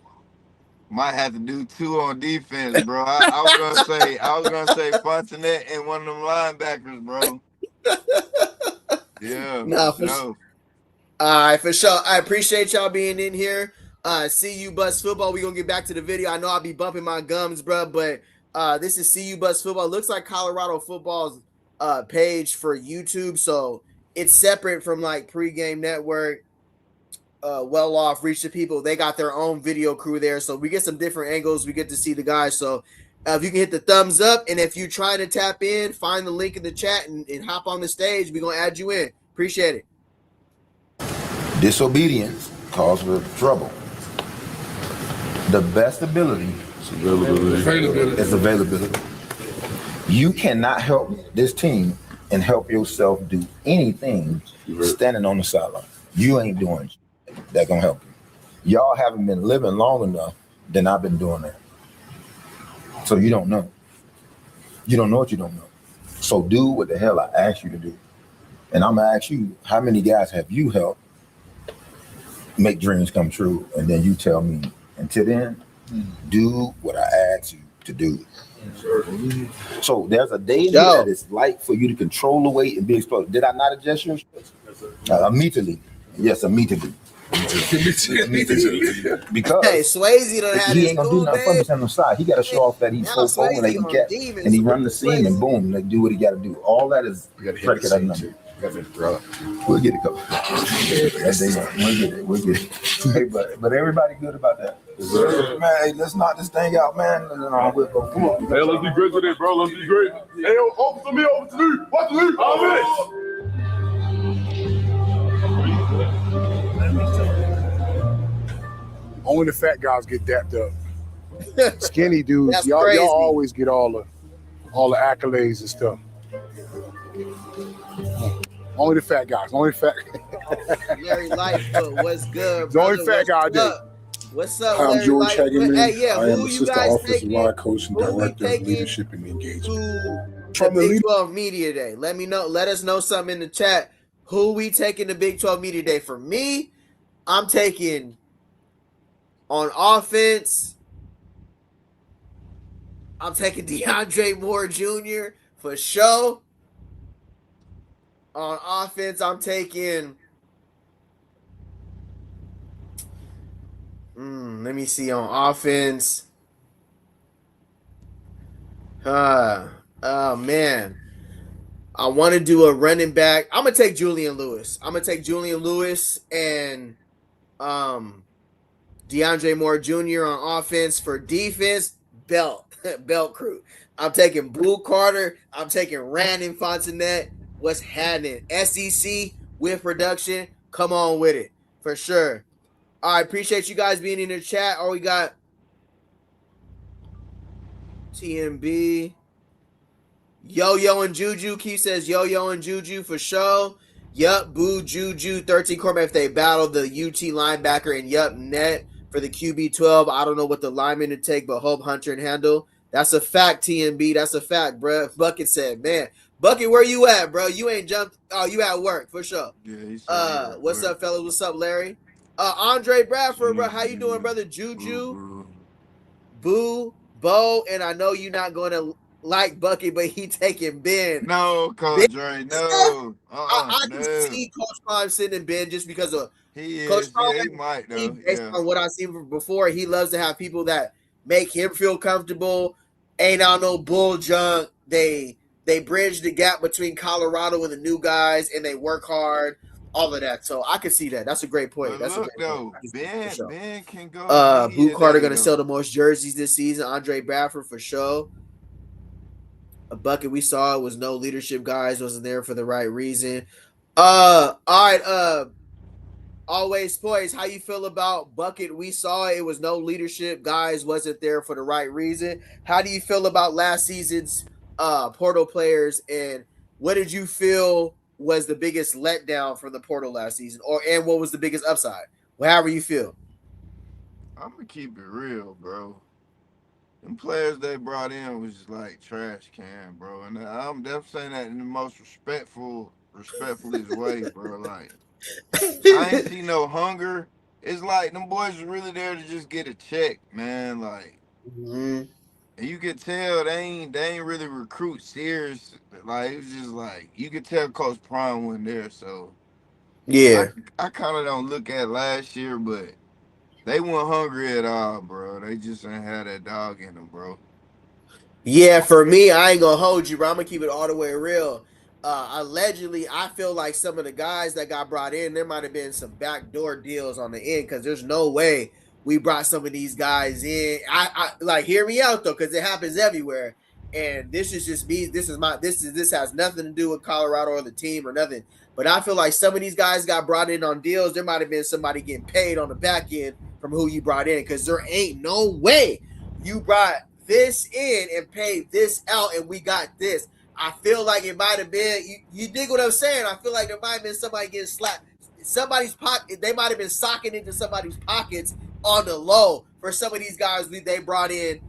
might have to do 2 on defense, bro. I was gonna say Fontenette and one of them linebackers, bro. Yeah, for sure. All right, for sure. I appreciate y'all being in here. CU Bus Football. We're going to get back to the video. I know I'll be bumping my gums, bro, but this is CU Bus Football. It looks like Colorado Football's page for YouTube, so it's separate from like Pregame Network, Well Off, Reach the People. They got their own video crew there, so we get some different angles. We get to see the guys, so if you can hit the thumbs up, and if you're trying to tap in, find the link in the chat and hop on the stage. We're going to add you in. Appreciate it. Disobedience causes trouble. The best ability is availability. You cannot help this team and help yourself do anything standing on the sideline. You ain't doing it. That's going to help you. Y'all haven't been living long enough than I've been doing that. So you don't know. You don't know what you don't know. So do what the hell I asked you to do. And I'm going to ask you, how many guys have you helped make dreams come true? And then you tell me, until then, do what I asked you to do. So there's a day that it's like for you to control the weight and be explosive. Did I not adjust yours? Immediately. Yes, immediately. Because hey, Swayze don't have he ain't gonna do nothing for me on the side. He got to show off that he's so full and he can catch, and he run the seam and boom, they do what he got to do. All that is predicate of number. We'll get it covered. We'll get it. Hey, but everybody good about that. Man, hey, let's knock this thing out, man. We'll go. Come on. Hey, let's be great today, bro. Let's be great. Hey, over to me. Watch the lead. All right. Only the fat guys get dapped up. Skinny dudes, y'all always get all the accolades and stuff. Only the fat guys. Larry Lightfoot, what's good, the only fat guy I did. What's up, I'm Larry George Lightfoot? Hageman. Hey, I am who you assistant guys offensive line coach and director of leadership and engagement. From the Big 12 Media Day. Let me know. Let us know something in the chat. Who we taking to Big 12 Media Day? For me, I'm taking on offense. I'm taking DeAndre Moore Jr. for sure. On offense, I'm taking. Let me see on offense. Oh man, I want to do a running back. I'm gonna take Julian Lewis. And DeAndre Moore Jr. on offense. For defense, Belt crew. I'm taking Boo Carter. I'm taking Randon Fontenette. What's happening? SEC with production. Come on with it for sure. I appreciate you guys being in the chat. We got TMB. Yo-Yo and Juju. Keith says Yo-Yo and Juju for sure. Yup, Boo, Juju, 13 quarterback if they battle the UT linebacker, and yup, net for the QB12. I don't know what the lineman to take, but Hope, Hunter, and Handle. That's a fact, TNB. That's a fact, bro. Bucket said, man. Bucket, where you at, bro? You ain't jumped. Oh, you at work, for sure. Yeah, he said what's up, fellas? What's up, Larry? Andre Bradford, bro. How you doing, brother? Juju, Boo, Bo, and I know you're not going to like Bucket, but he taking Ben. No, Coach Dre, no. I no. can see Coach Prime sitting Ben just because of he Coach is. Prime. Yeah, he might though. Based on what I've seen before, he loves to have people that make him feel comfortable. Ain't on no bull junk. They bridge the gap between Colorado and the new guys, and they work hard. All of that, so I can see that. That's a great point. That's look, a great though, point. Ben can go. Boo Carter gonna sell the most jerseys this season. Andre Bradford for sure. A Bucket we saw was no leadership guys, wasn't there for the right reason. All right. Always poised. How you feel about Bucket? We saw it was no leadership guys, wasn't there for the right reason. How do you feel about last season's portal players, and what did you feel was the biggest letdown from the portal last season, and what was the biggest upside? However you feel. I'm gonna keep it real, bro. Them players they brought in was just like trash can, bro. And I'm definitely saying that in the most respectfulest way, bro. Like, I ain't see no hunger. It's like them boys are really there to just get a check, man. Like, and you could tell they ain't really recruit serious. Like, it was just like you could tell Coach Prime wasn't there. So yeah, I kind of don't look at last year, but they weren't hungry at all, bro. They just ain't had that dog in them, bro. Yeah, for me, I ain't gonna hold you, bro. I'm gonna keep it all the way real. Allegedly, I feel like some of the guys that got brought in, there might have been some backdoor deals on the end, because there's no way we brought some of these guys in. I like, hear me out though, because it happens everywhere. And this is just me. This has nothing to do with Colorado or the team or nothing. But I feel like some of these guys got brought in on deals. There might have been somebody getting paid on the back end from who you brought in, because there ain't no way you brought this in and paid this out and we got this. I feel like it might have been, you dig what I'm saying? I feel like there might have been somebody getting slapped. Somebody's pocket, they might have been socking into somebody's pockets on the low for some of these guys they brought in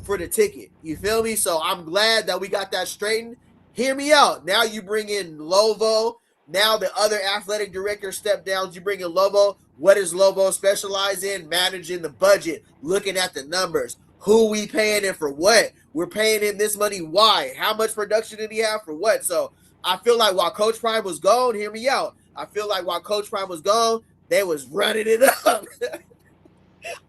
for the ticket. You feel me? So I'm glad that we got that straightened. Hear me out. Now you bring in Lovo. Now the other athletic director stepped down. You bring in Lovo. What does Lovo specialize in? Managing the budget, looking at the numbers. Who we paying him for what? We're paying him this money. Why? How much production did he have for what? So I feel like while Coach Prime was gone, hear me out. I feel like while Coach Prime was gone, they was running it up.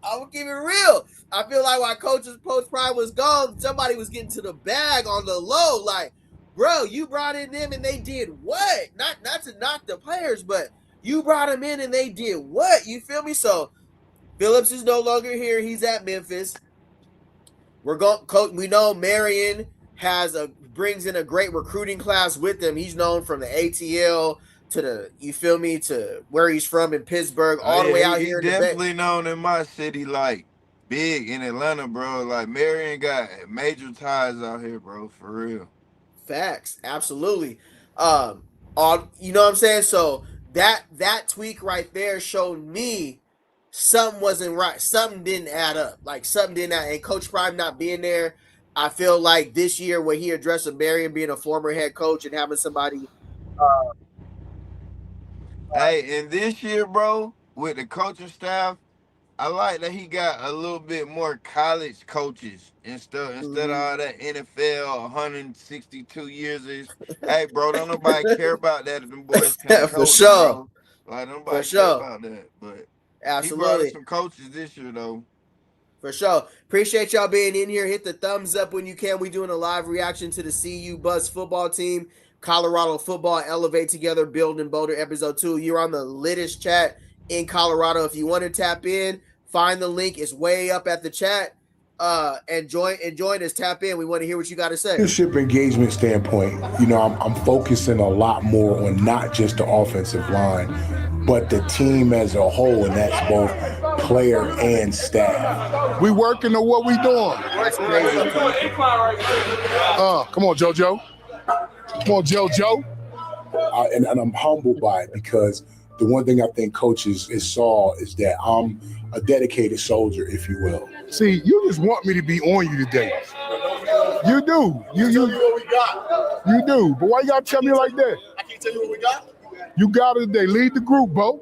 I'm gonna keep it real. I feel like while Coach Prime was gone, somebody was getting to the bag on the low. Like, bro, you brought in them and they did what? Not to knock the players, but you brought them in and they did what? You feel me? So Phillips is no longer here. He's at Memphis. We know Marion brings in a great recruiting class with him. He's known from the ATL to where he's from in Pittsburgh, all the way out here. He's definitely known in my city, like big in Atlanta, bro. Like Marion got major ties out here, bro, for real. Facts, absolutely. You know what I'm saying? So that tweak right there showed me something wasn't right. Something didn't add up. Like something didn't add. And Coach Prime not being there, I feel like this year when he addressed Marion being a former head coach and having somebody. Hey, and this year, bro, with the coaching staff, I like that he got a little bit more college coaches instead of all that NFL 162 years. Hey, bro, don't nobody care about that if them boys can't for coach, sure. Bro. Like, nobody care about that. But absolutely, he brought some coaches this year, though. For sure. Appreciate y'all being in here. Hit the thumbs up when you can. We doing a live reaction to the CU Buzz football team. Colorado football, elevate together, build in Boulder, episode 2. You're on the littest chat in Colorado. If you want to tap in, find the link. It's way up at the chat. And join us. Tap in. We want to hear what you got to say. Leadership engagement standpoint, I'm focusing a lot more on not just the offensive line, but the team as a whole, and that's both player and staff. We working on what we doing. That's crazy. Come on, JoJo. Come on, JoJo. And I'm humbled by it because the one thing I think coaches saw is that I'm a dedicated soldier, if you will. See, you just want me to be on you today. You do. You what we got. You do. But why you gotta tell me like that? I can't tell you what we got. You got it today. Lead the group, Bo.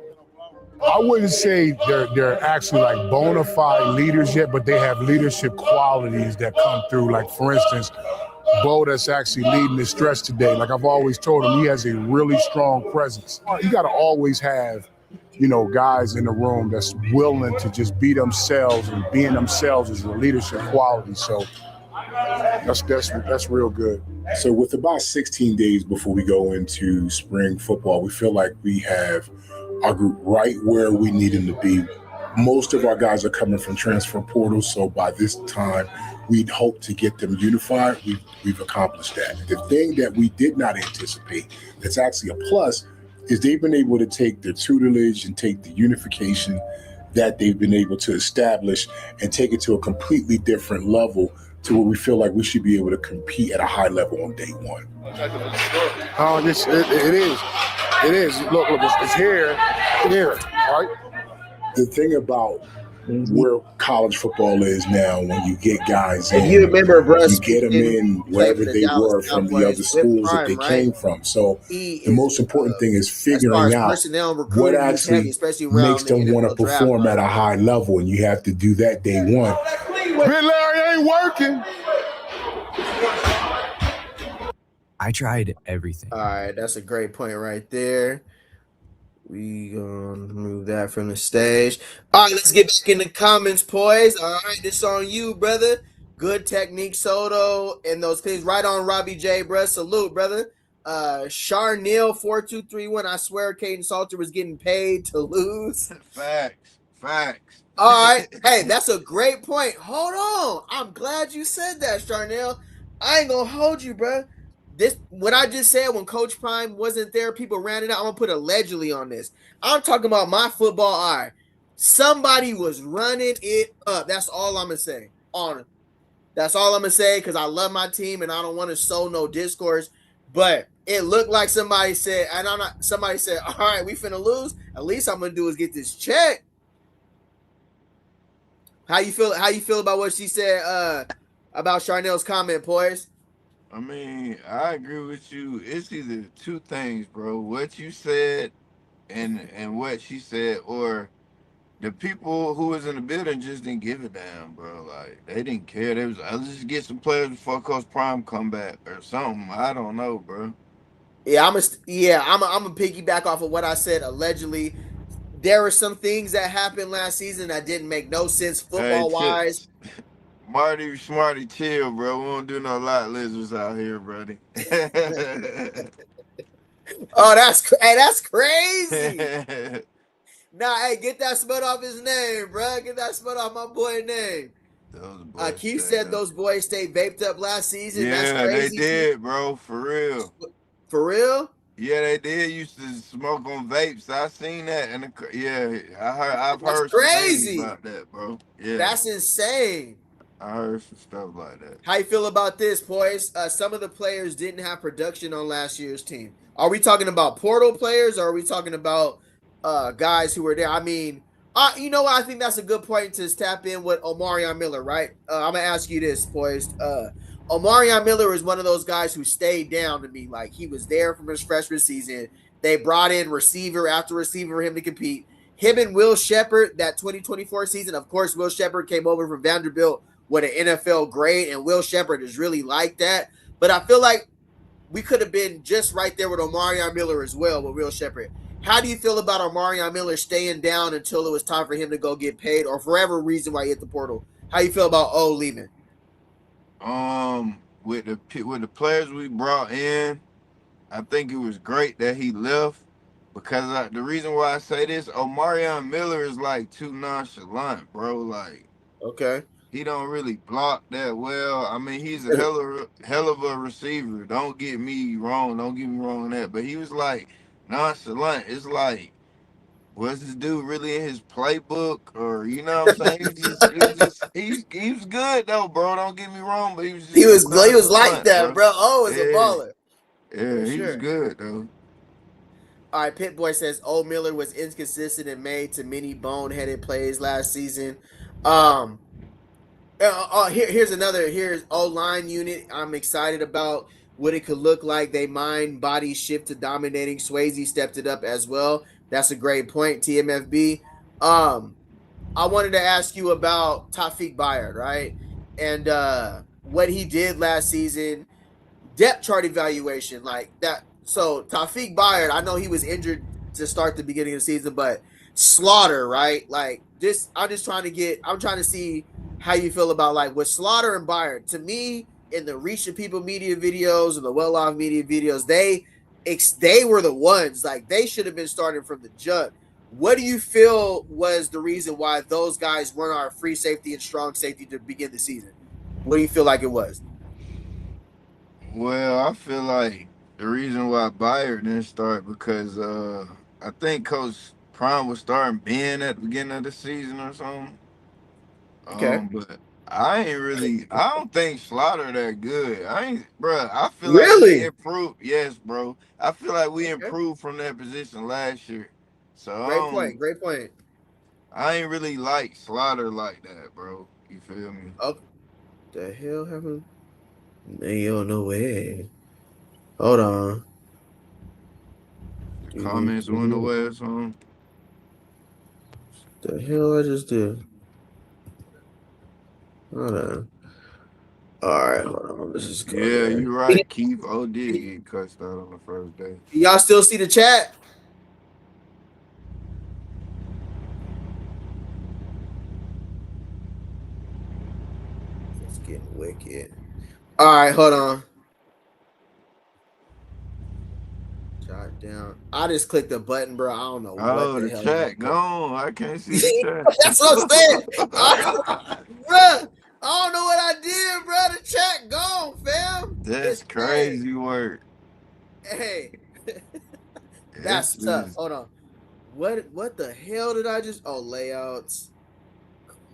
I wouldn't say they're actually like bona fide leaders yet, but they have leadership qualities that come through. Like, for instance, Bo that's actually leading the stretch today. Like I've always told him, he has a really strong presence. You got to always have, guys in the room that's willing to just be themselves, and being themselves is a leadership quality. So that's real good. So with about 16 days before we go into spring football, we feel like we have our group right where we need them to be. Most of our guys are coming from transfer portals, so by this time, we'd hope to get them unified. We've accomplished that. The thing that we did not anticipate that's actually a plus is they've been able to take the tutelage and take the unification that they've been able to establish and take it to a completely different level to where we feel like we should be able to compete at a high level on day one. It is. It is. Look, it's here, right? The thing about where college football is now, when you get guys in, you remember, bro, you get them in wherever they were from the other schools that they came from. So the most important thing is figuring out what actually makes them want to perform at a high level, and you have to do that day one. Big Larry ain't working. I tried everything. All right, that's a great point right there. We gonna remove that from the stage. All right, let's get back in the comments, boys. All right, this on you, brother. Good technique, Soto, and those things. Right on, Robbie J, bro. Salute, brother. Charnel 4231. I swear, Caden Salter was getting paid to lose. Facts. All right, hey, that's a great point. Hold on, I'm glad you said that, Charnel. I ain't gonna hold you, bro. This what I just said when Coach Prime wasn't there, people ran it out. I'm gonna put allegedly on this. I'm talking about my football eye. Somebody was running it up. That's all I'm gonna say. That's all I'm gonna say, because I love my team and I don't want to sow no discourse. But it looked like somebody said, and somebody said, all right, we finna lose. At least I'm gonna do is get this check. How you feel about what she said about Charnel's comment, boys? I mean, I agree with you. It's either two things, bro. What you said and what she said, or the people who was in the building just didn't give a damn, bro. Like, they didn't care. They was, let's just get some players before Coach Prime come back or something. I don't know, bro. Yeah, I'm a piggyback off of what I said allegedly. There were some things that happened last season that didn't make no sense football-wise. Marty, Smarty, chill, bro. We don't do no lot lizards out here, buddy. Oh, that's crazy. Nah, hey, get that smut off his name, bro. Get that smut off my boy name. Keith said those boys stayed vaped up last season. Yeah, that's crazy. They did, bro. For real. For real? Yeah, they did. Used to smoke on vapes. I seen that, and I've heard crazy some about that, bro. Yeah, that's insane. I heard some stuff like that. How you feel about this, boys? Some of the players didn't have production on last year's team. Are we talking about portal players, or are we talking about guys who were there? I mean, you know what? I think that's a good point to tap in with Omarion Miller, right? I'm going to ask you this, boys. Omarion Miller is one of those guys who stayed down to me. Like, he was there from his freshman season. They brought in receiver after receiver for him to compete. Him and Will Shepherd, that 2024 season, of course, Will Shepherd came over from Vanderbilt with an NFL grade, and Will Shepherd is really like that. But I feel like we could have been just right there with Omarion Miller as well with Will Shepherd. How do you feel about Omarion Miller staying down until it was time for him to go get paid, or for whatever reason why he hit the portal? How you feel about O leaving? With the players we brought in, I think it was great that he left, because the reason why I say this, Omarion Miller is like too nonchalant, bro. Like, okay, he don't really block that well. I mean, he's a hell of a receiver. Don't get me wrong on that. But he was like nonchalant. It's like, was this dude really in his playbook, or you know what I'm saying? He was good though, bro. Don't get me wrong, but he was like that, bro. Oh, it's a baller. Yeah, he was good though. All right, Pit Boy says Old Miller was inconsistent and made too many boneheaded plays last season. Here's O-line unit I'm excited about what it could look like. They mind body shift to dominating. Swayze stepped it up as well. That's a great point, TMFB. I wanted to ask you about Tawfiq Bayard, right? And what he did last season, depth chart evaluation, like that. So Tawfiq Bayard, I know he was injured to start the beginning of the season, but Slaughter, right? Like this, I'm trying to see how you feel about like with Slaughter and Bayard. To me, in the Reach the People media videos and the Well Off media videos, they were the ones, like they should have been starting from the jump. What do you feel was the reason why those guys weren't our free safety and strong safety to begin the season? What do you feel like it was? Well, I feel like the reason why Bayer didn't start because I think Coach Prime was starting Ben at the beginning of the season or something. Okay. But I don't think Slaughter that good. I feel like we Really? improved. Yes, bro. I feel like we improved from that position last year. So Great point. Great point. I ain't really like Slaughter like that, bro. You feel me? Oh, the hell happened? Yo, no way. Hold on. The comments went away or something. The hell I just did? Hold on. All right, hold on. This is good. Yeah, you're right. Keith O did get cussed out on the first day. Y'all still see the chat? It's getting wicked. All right, hold on. Jot down. I just clicked the button, bro. I don't know what the hell. Chat gone. I can't see the chat. That's what I'm saying. Bro, I don't know what I did, bro. The chat gone, fam. That's crazy work. Hey. That's tough. Hold on. What the hell did I just? Oh, layouts.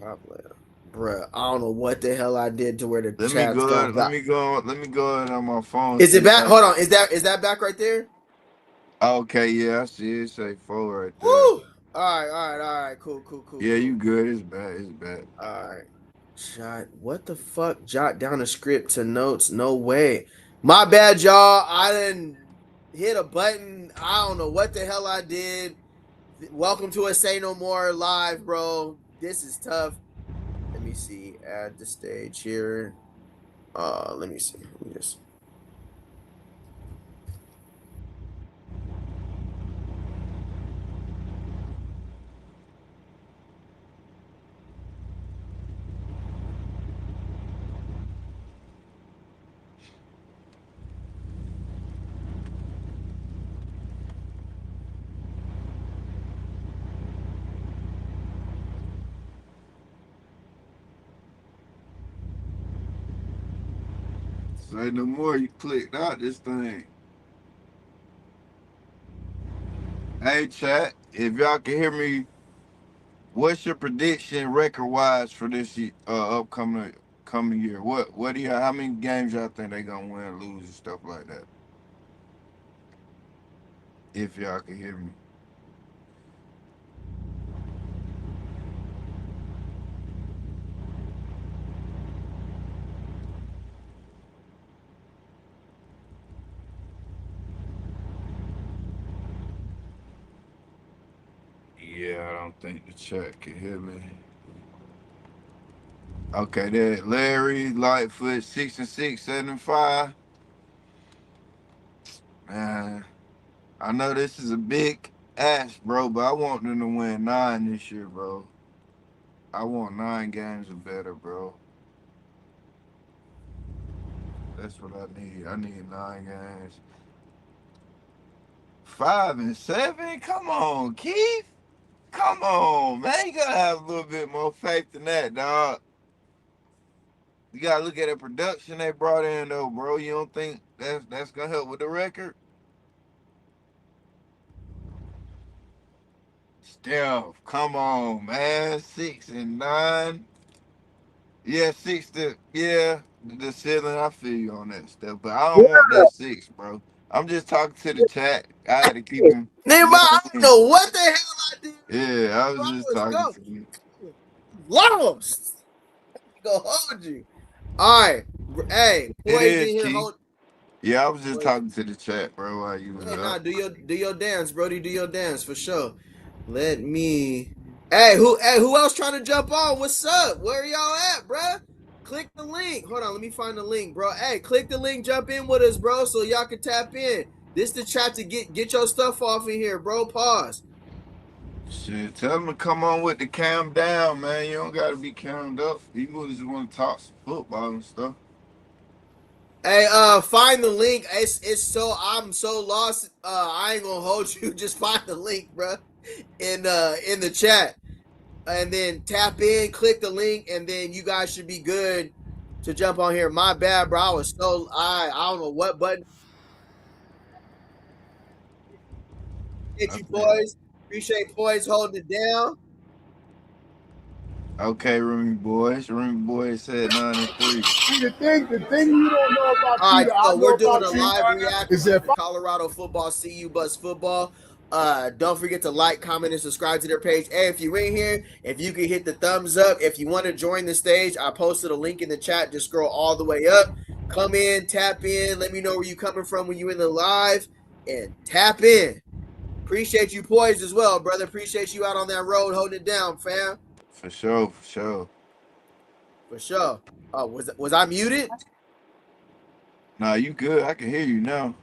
Crop layout. Bruh, I don't know what the hell I did to where the chat's gone. Let me go on my phone. Is it back? Hold on. Is that back right there? Okay, yeah, I see it. Say 4 right there. Woo! All right. Cool. Yeah, you good. It's bad. All right. What the fuck? Jot down a script to notes. No way. My bad, y'all. I didn't hit a button. I don't know what the hell I did. Welcome to a Say No More live, bro. This is tough. Let me see. Add the stage here. Let me see. Let me just. Say no more. You clicked out this thing. Hey, chat. If y'all can hear me, what's your prediction record-wise for this upcoming year? What do you? How many games y'all think they gonna win, lose, and stuff like that? If y'all can hear me. Yeah, I don't think the chat can hear me. Okay, there. Larry Lightfoot 6-6, 7-5. Man, I know this is a big ask, bro, but I want them to win 9 this year, bro. I want 9 games or better, bro. That's what I need. I need 9 games. 5-7? Come on, Keith. Come on, man. You gotta have a little bit more faith than that, dog. You gotta look at the production they brought in, though, bro. You don't think that's gonna help with the record? Steph, come on, man. 6-9. Yeah, the ceiling. I feel you on that, Steph, but I don't want that 6, bro. I'm just talking to the chat. I had to keep him. Nigga, I don't know what the hell I did. Yeah, I was just talking to you. Lost. Go hold you. All right. Hey, It Poise is, in here. Keith. Yeah, I was just talking to the chat, bro, while you was Nah, up. do your dance, Brody. Do your dance for sure. Let me. Hey, who else trying to jump on? What's up? Where y'all at, bruh? Click the link. Hold on, let me find the link, bro. Hey, click the link, jump in with us, bro, so y'all can tap in. This the chat to get your stuff off in here, bro. Pause. Shit, tell them to come on with the cam down, man. You don't gotta be cammed up. People just want to talk some football and stuff. Hey, find the link. I'm so lost. I ain't gonna hold you. Just find the link, bro, in the chat. And then tap in, click the link, and then you guys should be good to jump on here. My bad, bro. I don't know what button. Get you boys. Appreciate boys holding it down. Okay, Roomy Boys. Roomy Boys said 9-3. See, the thing you don't know about All right, so we're doing a you live reaction is that to Colorado football, CU Bus football. Don't forget to like, comment, and subscribe to their page. Hey, if you're in here, if you can hit the thumbs up. If you want to join the stage, I posted a link in the chat. Just scroll all the way up. Come in, tap in. Let me know where you're coming from when you're in the live, and tap in. Appreciate you, Poised, as well, brother. Appreciate you out on that road holding it down, fam. For sure, for sure. For sure. Was I muted? Nah, you good. I can hear you now.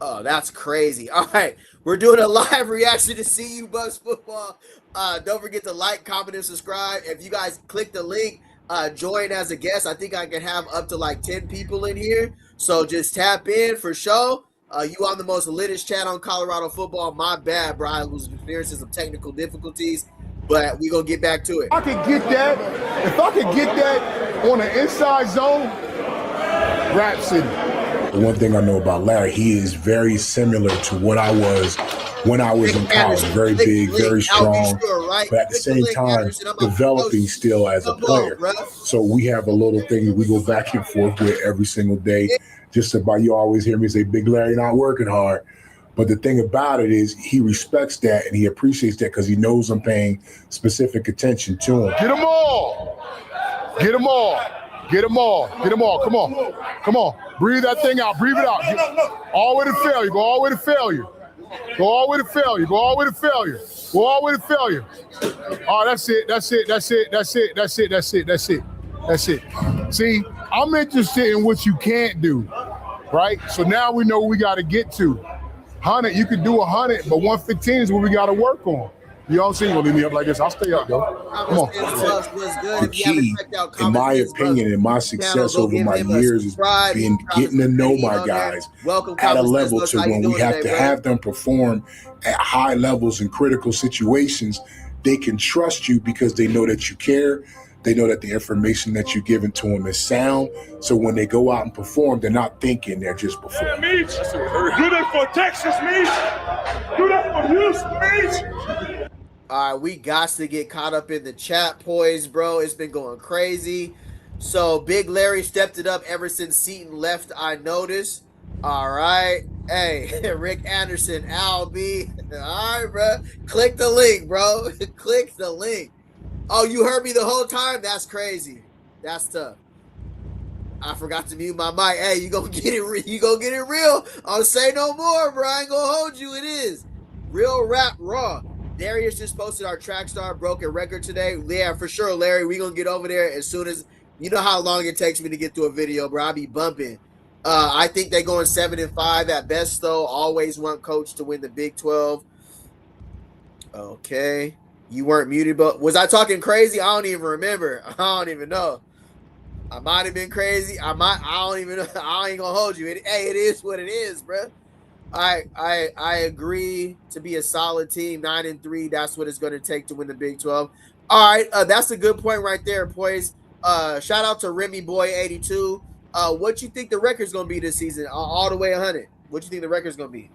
Oh, that's crazy. All right. We're doing a live reaction to CU Bucks football. Don't forget to like, comment, and subscribe. If you guys click the link, join as a guest. I think I can have up to like 10 people in here. So just tap in for sure. You on the most latest chat on Colorado football. My bad, bro. I was experiencing some technical difficulties, but we're going to get back to it. If I could get that on the inside zone, Rap City. The one thing I know about Larry, he is very similar to what I was when I was in college. Very big, very strong, but at the same time, developing still as a player. So we have a little thing we go back and forth with every single day. Just about, you always hear me say, Big Larry not working hard. But the thing about it is he respects that and he appreciates that because he knows I'm paying specific attention to him. Get them all. Get them all. Get them all. Get them all. Come on. Come on. Breathe that thing out. Breathe it out. All the way to failure. Go all the way to failure. Go all the way to failure. Go all the way to failure. Go all the way to failure. All right, that's it. That's it. That's it. That's it. That's it. That's it. That's it. That's it. See, I'm interested in what you can't do, right? So now we know what we got to get to. 100, you can do 100, but 115 is what we got to work on. You know what I'm saying? You're going to leave me up like this. I'll stay up, though. Come on. The key, in my opinion, and my success over my years is getting to know my guys at a level to when we have to have them perform at high levels in critical situations, they can trust you because they know that you care. They know that the information that you're giving to them is sound. So when they go out and perform, they're not thinking, they're just performing. Do that for Texas, Meach. Do that for Houston, Meach. All right, we got to get caught up in the chat, Poise, bro. It's been going crazy. So Big Larry stepped it up ever since Seton left, I noticed. All right. Hey, Rick Anderson, Al B. All right, bro. Click the link, bro. Click the link. Oh, you heard me the whole time? That's crazy. That's tough. I forgot to mute my mic. Hey, you gonna get it? You gonna get it real? I'll say no more, bro. I ain't gonna hold you. It is real rap raw. Darius just posted our track star broken record today. Yeah, for sure, Larry. We gonna get over there as soon as you know how long it takes me to get to a video, bro. I be bumping. I think they going 7-5 at best, though. Always want Coach to win the Big 12. Okay. You weren't muted, but was I talking crazy? I don't even remember. I don't even know. I might have been crazy. I don't even know. I ain't gonna hold you. It is what it is, bro. I agree to be a solid team. 9-3. That's what it's going to take to win the Big 12. All right, that's a good point right there, boys. Shout out to Remy Boy 82. What you think the record's going to be this season? All the way 100. What you think the record's going to be?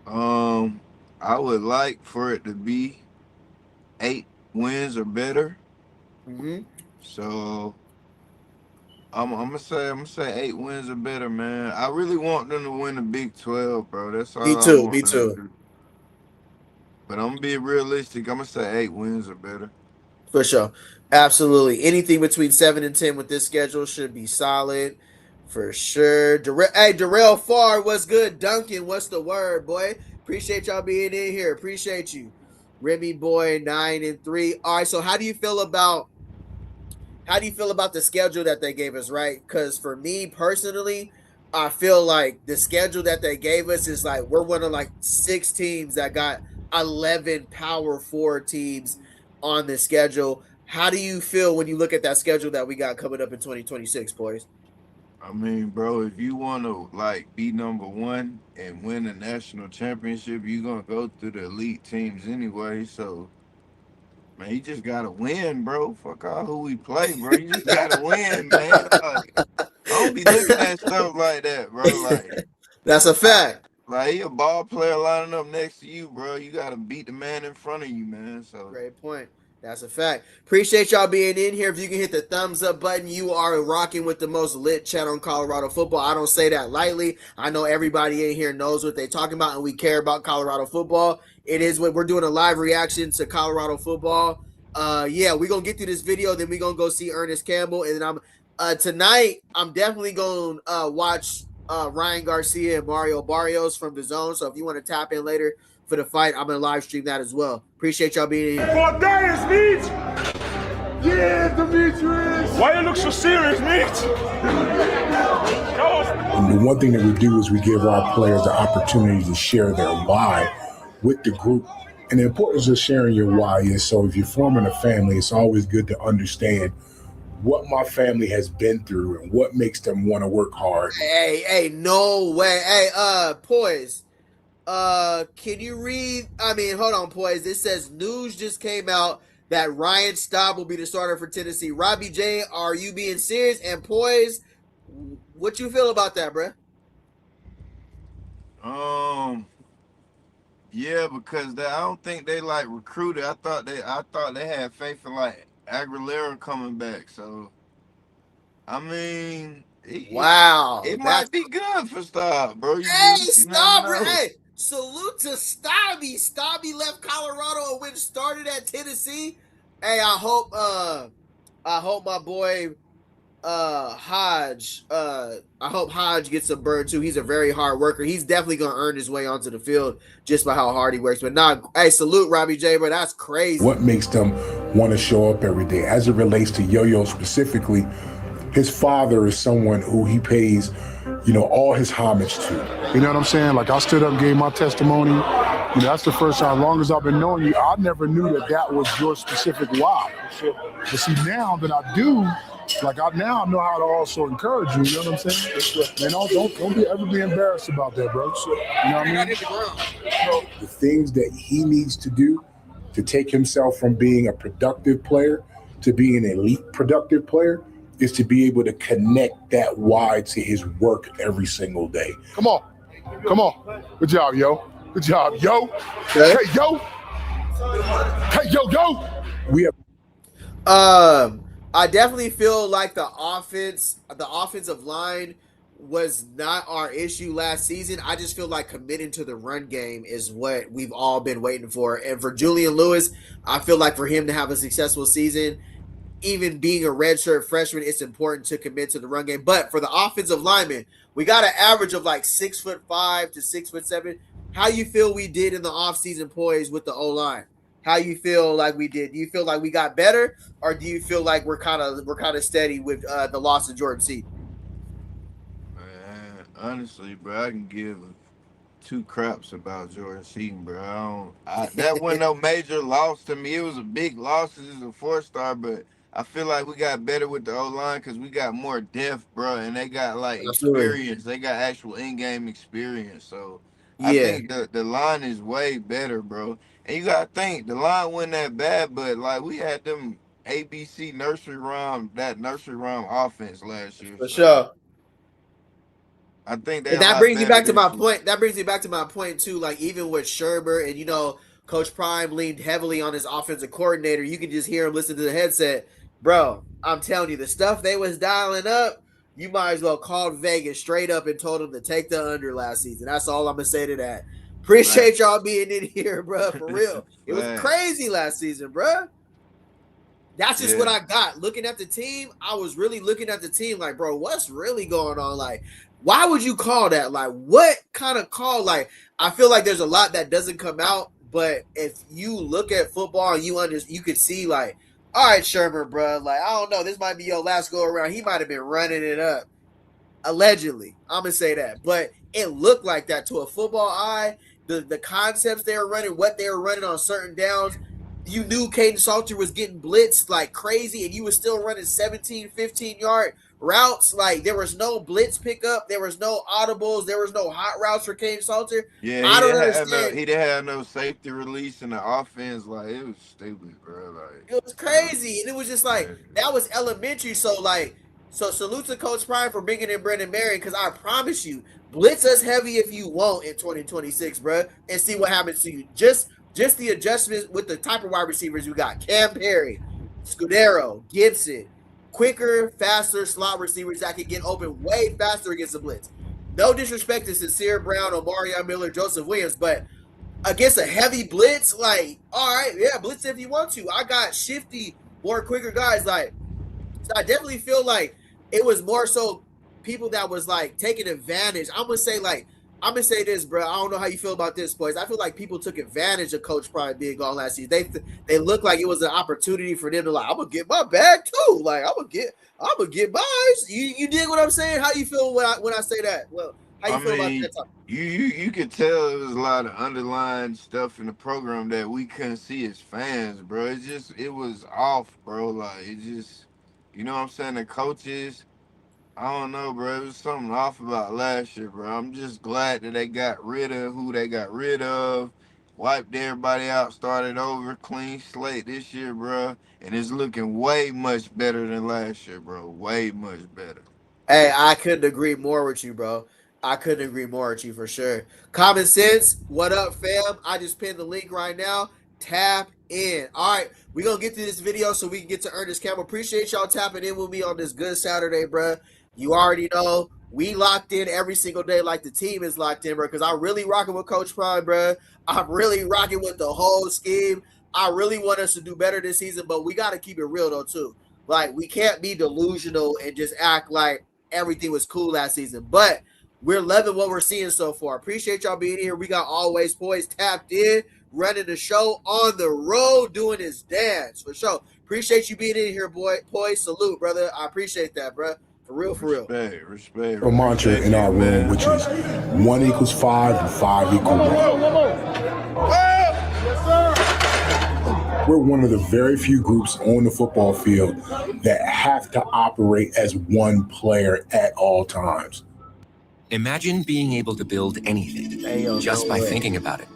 I would like for it to be 8 wins or better. Mm-hmm. So I'm gonna say 8 wins or better, man. I really want them to win the Big 12, bro. That's Me all I too. want Me them to too. do. But I'm gonna be realistic. I'm gonna say 8 wins or better. For sure. Absolutely. Anything between 7 and 10 with this schedule should be solid. For sure. Hey, Darrell Farr, what's good? Duncan, what's the word, boy? Appreciate y'all being in here. Appreciate you. Remy boy, 9-3. All right. So how do you feel about the schedule that they gave us, right? Because for me personally, I feel like the schedule that they gave us is like we're one of like 6 teams that got 11 Power 4 teams on the schedule. How do you feel when you look at that schedule that we got coming up in 2026, boys? I mean, bro, if you want to like be number one and win a national championship, you're gonna go through the elite teams anyway. So, man, you just gotta win, bro. Fuck all who we play, bro. You just gotta win, man. Like, I don't be looking at stuff like that, bro. Like, That's a fact. like he a ball player lining up next to you, bro. You gotta beat the man in front of you, man. So, Great point. That's a fact. Appreciate y'all being in here. If you can hit the thumbs up button, you are rocking with the most lit chat on Colorado football. I don't say that lightly. I know everybody in here knows what they're talking about, and we care about Colorado football. It is what we're doing a live reaction to Colorado football. Yeah, we're gonna get through this video, then we're gonna go see Ernest Campbell. And then tonight, I'm definitely gonna watch Ryan Garcia and Mario Barrios from the zone. So if you want to tap in later for the fight, I'm gonna live stream that as well. Appreciate y'all being here. For Darius, Meach! Yeah, Demetrius! Why you look so serious, Meach? And the one thing that we do is we give our players the opportunity to share their why with the group. And the importance of sharing your why is so if you're forming a family, it's always good to understand what my family has been through and what makes them want to work hard. Hey, no way. Hey, Poise. Can you read? I mean, hold on, Poise. It says news just came out that Ryan Staub will be the starter for Tennessee. Robbie J, are you being serious? And Poise, what you feel about that, bruh? Yeah, because I don't think they like recruited. I thought they had faith in like Aguilera coming back. So, I mean, wow, it might be good for Staub, bro. Hey, You never Staub, know. hey, salute to Stabby. Stabby left Colorado and went started at Tennessee. Hey, I hope my boy Hodge, I hope Hodge gets some burn too. He's a very hard worker. He's definitely gonna earn his way onto the field just by how hard he works. But hey, salute Robbie J, bro. That's crazy. What makes them want to show up every day? As it relates to Yo-Yo specifically, his father is someone who he pays, all his homage to. You know what I'm saying? Like, I stood up and gave my testimony. That's the first time, as long as I've been knowing you, I never knew that was your specific why. But see, now that I do, now I know how to also encourage you. You know what I'm saying? Man, don't ever be embarrassed about that, bro. You know what I mean? The things that he needs to do to take himself from being a productive player to being an elite productive player is to be able to connect that why to his work every single day. Come on. Good job, yo. Good job, yo. Hey, yo. Hey, yo. We have. I definitely feel like the offensive line was not our issue last season. I just feel like committing to the run game is what we've all been waiting for. And for Julian Lewis, I feel like for him to have a successful season, even being a redshirt freshman, it's important to commit to the run game. But for the offensive linemen, we got an average of like 6'5" to 6'7". How you feel we did in the offseason, Poise, with the O-line? How you feel like we did? Do you feel like we got better, or do you feel like we're kind of steady with the loss of Jordan Seaton? Man, honestly, bro, I can give two craps about Jordan Seaton, bro. That wasn't no major loss to me. It was a big loss as a 4-star, but I feel like we got better with the O-line because we got more depth, bro, and they got like experience. They got actual in-game experience. So I think the line is way better, bro. And you gotta think the line wasn't that bad, but like we had them ABC nursery rhyme offense last year. For sure. I think that brings me back to my point. That brings me back to my point too. Like even with Sherbert and Coach Prime leaned heavily on his offensive coordinator. You can just hear him listen to the headset. Bro, I'm telling you, the stuff they was dialing up, you might as well called Vegas straight up and told them to take the under last season. That's all I'm gonna say to that. Appreciate y'all being in here, bro. For real, it was crazy last season, bro. That's just what I got. Looking at the team, I was really looking at the team like, bro, what's really going on? Like, why would you call that? Like, what kind of call? Like, I feel like there's a lot that doesn't come out, but if you look at football and you could see like, all right, Shermer, bro, like, I don't know, this might be your last go around. He might have been running it up. Allegedly, I'm gonna say that, but it looked like that to a football eye. The concepts they were running, what they were running on certain downs, you knew Caden Salter was getting blitzed like crazy, and you were still running 17, 15-yard routes. Like, there was no blitz pickup, there was no audibles, there was no hot routes for Caden Salter. Yeah, I don't understand. He didn't have no safety release in the offense. Like, it was stupid, bro. Like, it was crazy, and it was just like that was elementary. So like. So salute to Coach Prime for bringing in Brendan Marion, because I promise you, blitz us heavy if you want in 2026, bro, and see what happens to you. Just the adjustments with the type of wide receivers we got. Cam Perry, Scudero, Gibson, quicker, faster slot receivers that can get open way faster against the blitz. No disrespect to Sincere Brown, Omarion Miller, Joseph Williams, but against a heavy blitz, like, all right, yeah, blitz if you want to. I got shifty, more quicker guys. Like, so I definitely feel like it was more so people that was like taking advantage. I'm gonna say this, bro. I don't know how you feel about this, boys. I feel like people took advantage of Coach Prime being gone last season. They looked like it was an opportunity for them to like, I'm gonna get my bag too. Like, I'm gonna get mine. You dig what I'm saying? How you feel when I say that? Well, how you feel about that topic? You could tell it was a lot of underlying stuff in the program that we couldn't see as fans, bro. It was off, bro. Like, it just, you know what I'm saying? The coaches, I don't know, bro. It was something off about last year, bro. I'm just glad that they got rid of who they got rid of, wiped everybody out, started over, clean slate this year, bro. And it's looking way much better than last year, bro. Way much better. Hey, I couldn't agree more with you, bro. I couldn't agree more with you for sure. Common Sense, what up, fam? I just pinned the link right now. Tap in. All right, we're going to get to this video so we can get to Ernest Campbell. Appreciate y'all tapping in with me on this good Saturday, bro. You already know we locked in every single day like the team is locked in, bro, because I'm really rocking with Coach Prime, bro. I'm really rocking with the whole scheme. I really want us to do better this season, but we got to keep it real, though, too. Like, we can't be delusional and just act like everything was cool last season. But we're loving what we're seeing so far. Appreciate y'all being here. We got Always Poised tapped in, running the show on the road, doing his dance for sure. Appreciate you being in here, boy. Poised, salute, brother. I appreciate that, bro. For real, for real. Respect. A mantra in our room, which is 1 = 5 and 5 = 1. We're one of the very few groups on the football field that have to operate as one player at all times. Imagine being able to build anything just by thinking about it.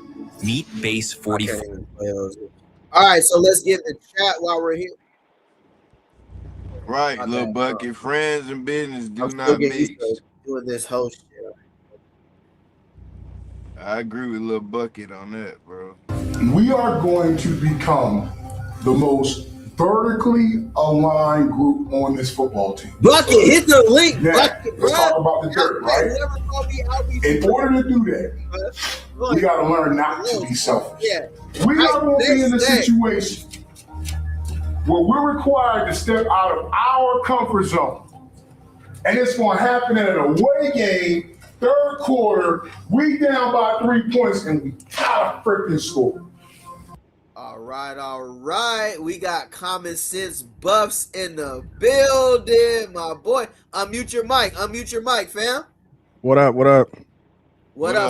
Meet Base 44. All right, so let's get the chat while we're here. Right, little bucket. Friends and business do not mix. Doing this host shit. I agree with Lil Bucket on that, bro. We are going to become the most vertically aligned group on this football team. Bucket, hit the link. Now, Bucket, let's talk about the dirt, right? In order to do that, we got to learn not to be selfish. We are going to be in a situation where we're required to step out of our comfort zone. And it's going to happen in an away game, third quarter, we down by 3 points, and we gotta freaking score. All right. We got Common Sense Buffs in the building, my boy. Unmute your mic, fam. What up? What up,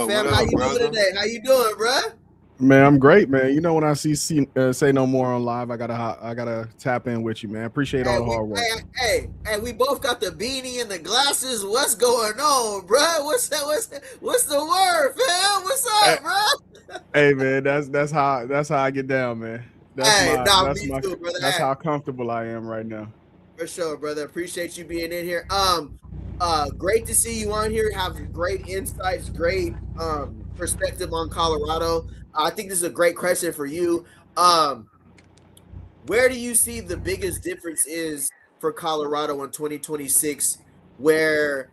fam? How you doing today? How you doing, bruh? Man, I'm great, man. You know, when I see Say No More on live, I gotta tap in with you, man. Appreciate all the hard work. Hey, we both got the beanie and the glasses. What's going on, bro? What's the word, fam? What's up, bro? Hey, man, that's how I get down, man. That's how comfortable I am right now. For sure, brother. Appreciate you being in here. Great to see you on here. Have great insights, great perspective on Colorado. I think this is a great question for you. Where do you see the biggest difference is for Colorado in 2026 where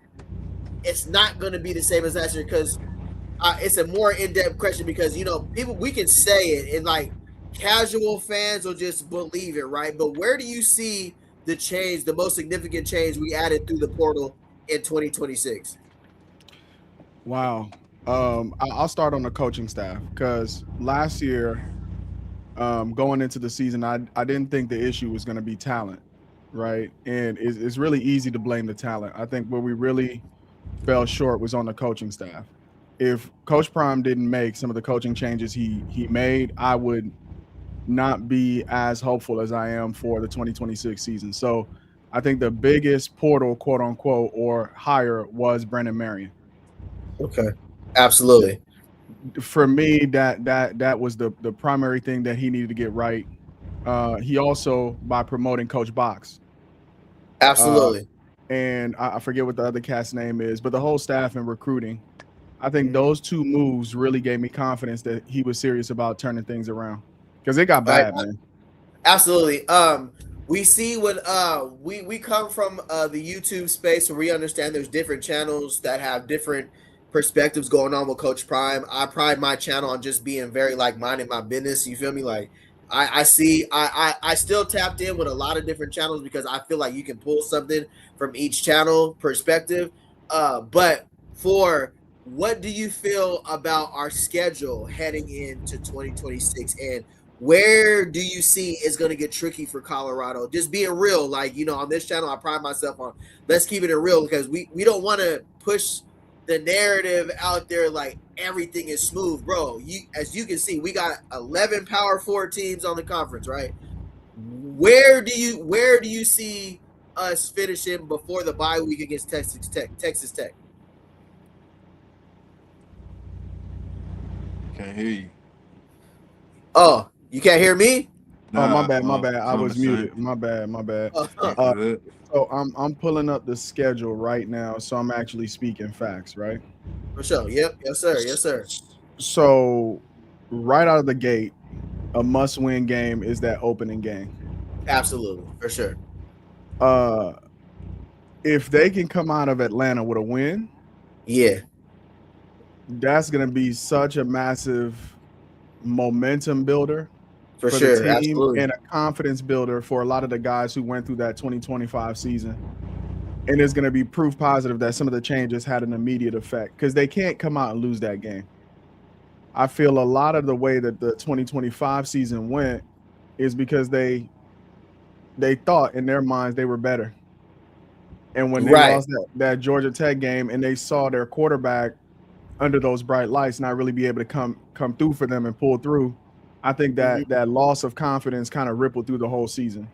it's not going to be the same as last year? Because it's a more in-depth question because, people, we can say it and like casual fans will just believe it, right? But where do you see the change, the most significant change we added through the portal in 2026? Wow. I'll start on the coaching staff because last year, going into the season, I didn't think the issue was going to be talent, right? And it's really easy to blame the talent. I think where we really fell short was on the coaching staff. If Coach Prime didn't make some of the coaching changes he made, I would not be as hopeful as I am for the 2026 season. So I think the biggest portal, quote unquote, or hire was Brendan Marion. Okay. Absolutely. For me, that was the primary thing that he needed to get right. He also, by promoting Coach Box. Absolutely. And I forget what the other cat's name is, but the whole staff and recruiting, I think those two moves really gave me confidence that he was serious about turning things around because it got bad, man. Absolutely. We see when we come from the YouTube space where we understand there's different channels that have different perspectives going on with Coach Prime. I pride my channel on just being very like minding my business. You feel me? Like I still tapped in with a lot of different channels because I feel like you can pull something from each channel perspective. But for what do you feel about our schedule heading into 2026 and where do you see it's going to get tricky for Colorado? Just being real, like, on this channel, I pride myself on let's keep it real because we don't want to push the narrative out there like everything is smooth, bro. As you can see, we got 11 Power 4 teams on the conference, right? Where do you see us finishing before the bye week against Texas Tech? Can't hear you. Oh, you can't hear me? Oh, my bad. I was muted. My bad. So I'm pulling up the schedule right now, so I'm actually speaking facts, right? For sure. Yep. Yes, sir. So right out of the gate, a must-win game is that opening game. Absolutely, for sure. If they can come out of Atlanta with a win, that's gonna be such a massive momentum builder for sure, the team, absolutely. And a confidence builder for a lot of the guys who went through that 2025 season. And it's going to be proof positive that some of the changes had an immediate effect because they can't come out and lose that game. I feel a lot of the way that the 2025 season went is because they thought in their minds they were better. And when they lost that Georgia Tech game and they saw their quarterback under those bright lights not really be able to come through for them and pull through, I think that loss of confidence kind of rippled through the whole season.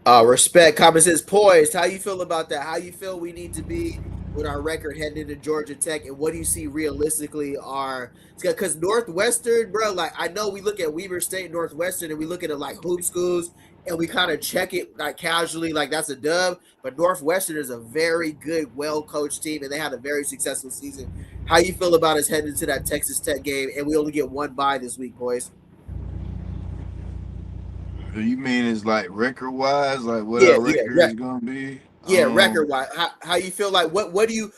Respect. Common sense poised. How you feel about that? How you feel we need to be with our record heading into Georgia Tech, and what do you see realistically are? Because Northwestern, bro, like I know we look at Weber State, Northwestern, and we look at it like hoop schools, and we kind of check it like casually, like that's a dub. But Northwestern is a very good, well-coached team, and they had a very successful season. How you feel about us heading into that Texas Tech game, and we only get one bye this week, boys? You mean it's like record wise, like what our record is gonna be? Yeah, record wise. How you feel like what do you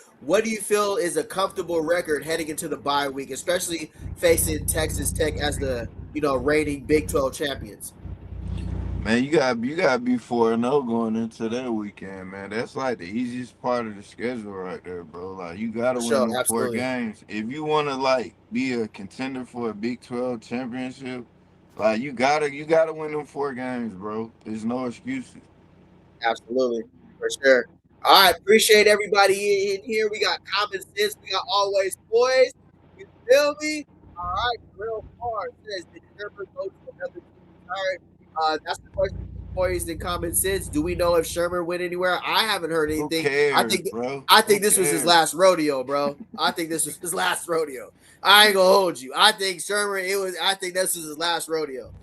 feel is a comfortable record heading into the bye week, especially facing Texas Tech as the reigning Big 12 champions? Man, you gotta be 4-0 going into that weekend, man. That's like the easiest part of the schedule right there, bro. Like you gotta win them 4 games. If you wanna like be a contender for a Big 12 championship, like you gotta win them 4 games, bro. There's no excuses. Absolutely, for sure. All right, appreciate everybody in here. We got common sense. We got always boys. You feel me? All right, real hard says did Sherman go to another team? All right, that's the question. Poised and common sense. Do we know if Sherman went anywhere? I haven't heard anything. Who cares, I think this was his last rodeo, bro. I think this was his last rodeo. I ain't gonna hold you. I think Sherman. I think this was his last rodeo.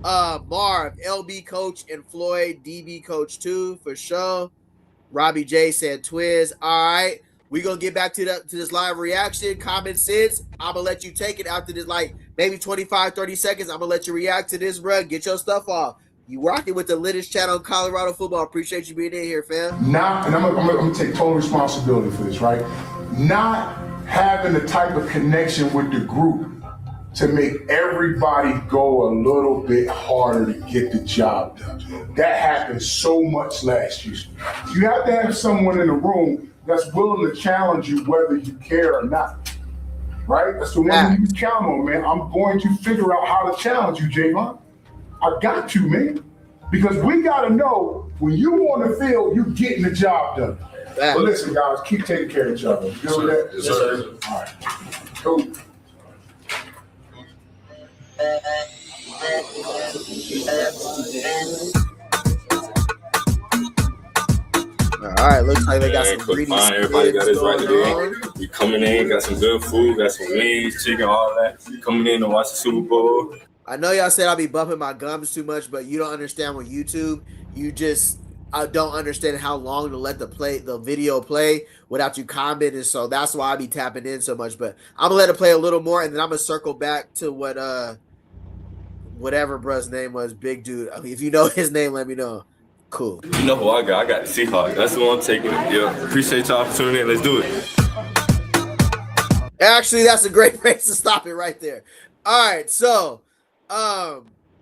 Marv, LB coach, and Floyd, DB coach too, for sure. Robbie J said Twiz. All right, we gonna get back to this live reaction. Common sense. I'm gonna let you take it after this, like maybe 25, 30 seconds. I'm gonna let you react to this, bro. Get your stuff off. You rocking with the littest chat on Colorado football. Appreciate you being in here, fam. Not, and I'm gonna take total responsibility for this, right? Not having the type of connection with the group to make everybody go a little bit harder to get the job done. That happened so much last year. You have to have someone in the room that's willing to challenge you whether you care or not, right? That's the one you count on, man. I'm going to figure out how to challenge you, Javon. I got to, man. Because we got to know when you on the field, you getting the job done. But listen, guys, keep taking care of each other. You know that? Yes, sir. All right. Cool. All right, looks like they got some Coach Prime, everybody got his right today. We coming in, got some good food, got some wings, chicken, all that. Coming in to watch the Super Bowl. I know y'all said I'll be bumping my gums too much, but you don't understand with YouTube. You just don't understand how long to let the video play without you commenting. So that's why I be tapping in so much. But I'm gonna let it play a little more, and then I'm gonna circle back to what whatever bruh's name was, big dude. I mean, if you know his name, let me know. Cool. You know who I got? I got the Seahawks. That's the one I'm taking. Yeah. Appreciate y'all for tuning in. Let's do it. Actually, that's a great place to stop it right there. All right, so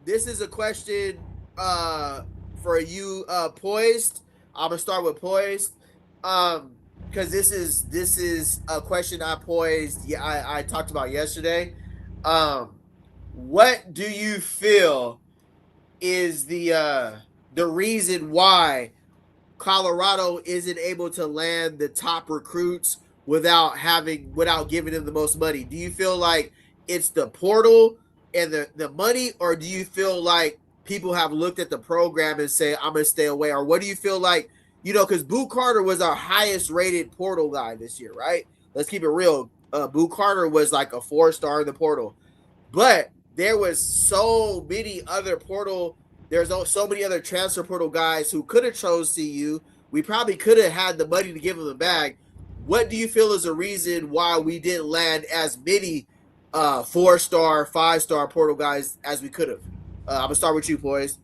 this is a question for you, Poised. I'm gonna start with Poised, because this is a question I posed. Yeah, I talked about yesterday. What do you feel is the reason why Colorado isn't able to land the top recruits without giving them the most money? Do you feel like it's the portal and the money, or do you feel like people have looked at the program and say, I'm going to stay away? Or what do you feel like, because Boo Carter was our highest rated portal guy this year, right? Let's keep it real. Boo Carter was like a 4-star in the portal, but there was so many other portal. There's so many other transfer portal guys who could have chose CU. We probably could have had the money to give them the bag. What do you feel is a reason why we didn't land as many 4-star, 5-star portal guys as we could have? I'm gonna start with you, Poise.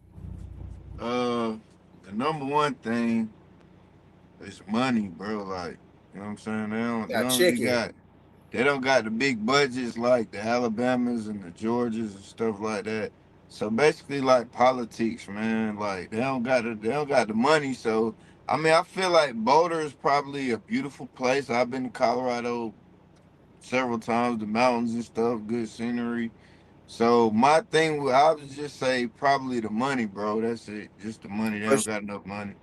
The number one thing is money, bro. Like, you know what I'm saying? They don't got the big budgets like the Alabamas and the Georgias and stuff like that. So basically, like politics, man. Like they don't got the money. So I mean, I feel like Boulder is probably a beautiful place. I've been to Colorado several times, the mountains and stuff, good scenery. So my thing, I would just say probably the money, bro. That's it. Just the money. They don't got enough money.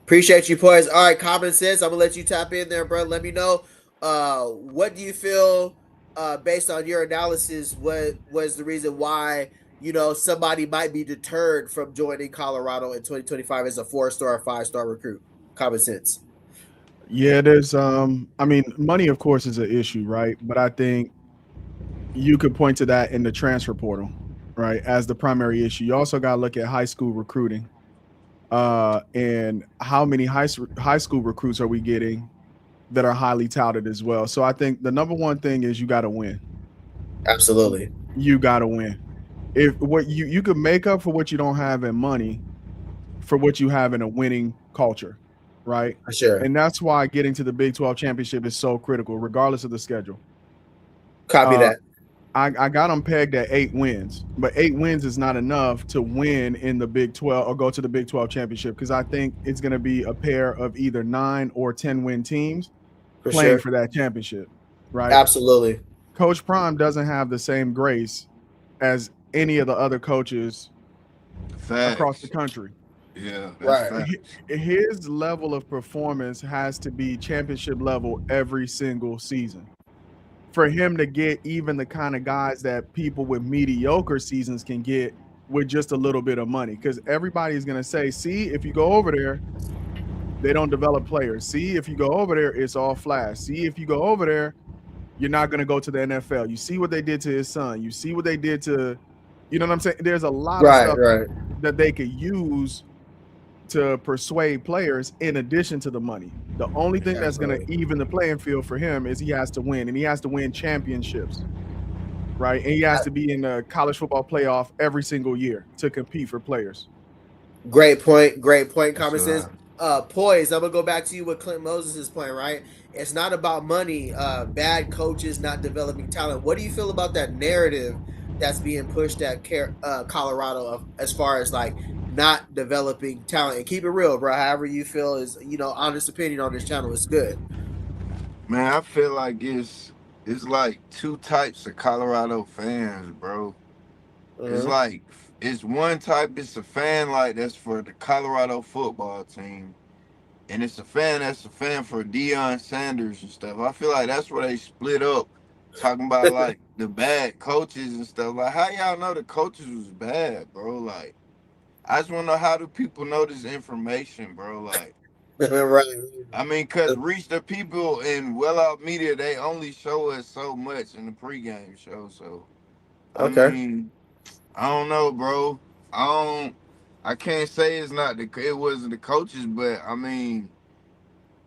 Appreciate you, Poise. All right, common sense. I'm gonna let you tap in there, bro. Let me know. What do you feel, based on your analysis, what was the reason why somebody might be deterred from joining Colorado in 2025 as a 4-star or 5-star recruit? Common sense. Yeah, there's money of course is an issue, right? But I think you could point to that in the transfer portal, right, as the primary issue. You also got to look at high school recruiting, and how many high school recruits are we getting that are highly touted as well. So I think the number one thing is you got to win. Absolutely. You got to win. If what you could make up for what you don't have in money for what you have in a winning culture, right? Sure. And that's why getting to the Big 12 championship is so critical, regardless of the schedule. Copy that. I got them pegged at 8 wins, but 8 wins is not enough to win in the Big 12 or go to the Big 12 championship, because I think it's going to be a pair of either 9 or 10 win teams playing for that championship, right? Absolutely. Coach Prime doesn't have the same grace as any of the other coaches across the country. Yeah, right. His level of performance has to be championship level every single season for him to get even the kind of guys that people with mediocre seasons can get with just a little bit of money. Because everybody's going to say, see, if you go over there, they don't develop players. See, if you go over there, it's all flash. See, if you go over there, you're not going to go to the NFL. You see what they did to his son. You see what they did to, you know what I'm saying? There's a lot of stuff that they could use to persuade players in addition to the money. The only thing that's going to even the playing field for him is he has to win, and he has to win championships, right? And he has to be in the college football playoff every single year to compete for players. Great point. Common sense. Poise. I'm gonna go back to you with Clint Moses' point. Right. It's not about money. Bad coaches not developing talent. What do you feel about that narrative that's being pushed at Colorado as far as like not developing talent? And keep it real, bro. However you feel is honest opinion on this channel is good. Man, I feel like it's like two types of Colorado fans, bro. It's like it's one type, it's a fan like that's for the Colorado football team. And it's a fan that's a fan for Deion Sanders and stuff. I feel like that's where they split up, talking about like the bad coaches and stuff. Like, how y'all know the coaches was bad, bro? Like, I just want to know, how do people know this information, bro? Like, right. I mean, because reach the people in Well Out Media, they only show us so much in the pregame show. So, I mean, I don't know, bro. I can't say it wasn't the coaches, but I mean,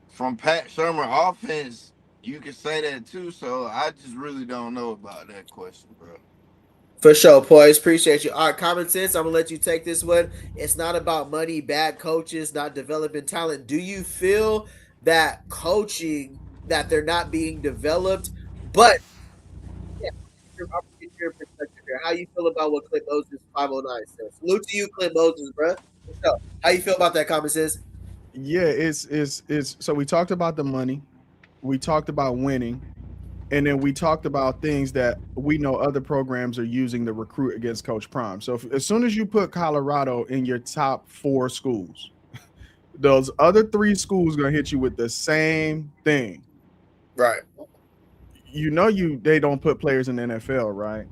from Pat Shermer offense, you can say that too. So I just really don't know about that question, bro. For sure, Poise. Appreciate you. All right, common sense. I'm gonna let you take this one. It's not about money, bad coaches, not developing talent. Do you feel that coaching that they're not being developed? But yeah, I'm gonna get your perspective here. How you feel about what Clint Moses 509 says? Salute to you, Clint Moses, bro. So, how you feel about that, common sense? Yeah, it's so we talked about the money, we talked about winning, and then we talked about things that we know other programs are using to recruit against Coach Prime. So as soon as you put Colorado in your top 4 schools, those other 3 schools gonna hit you with the same thing. Right. They don't put players in the NFL, right?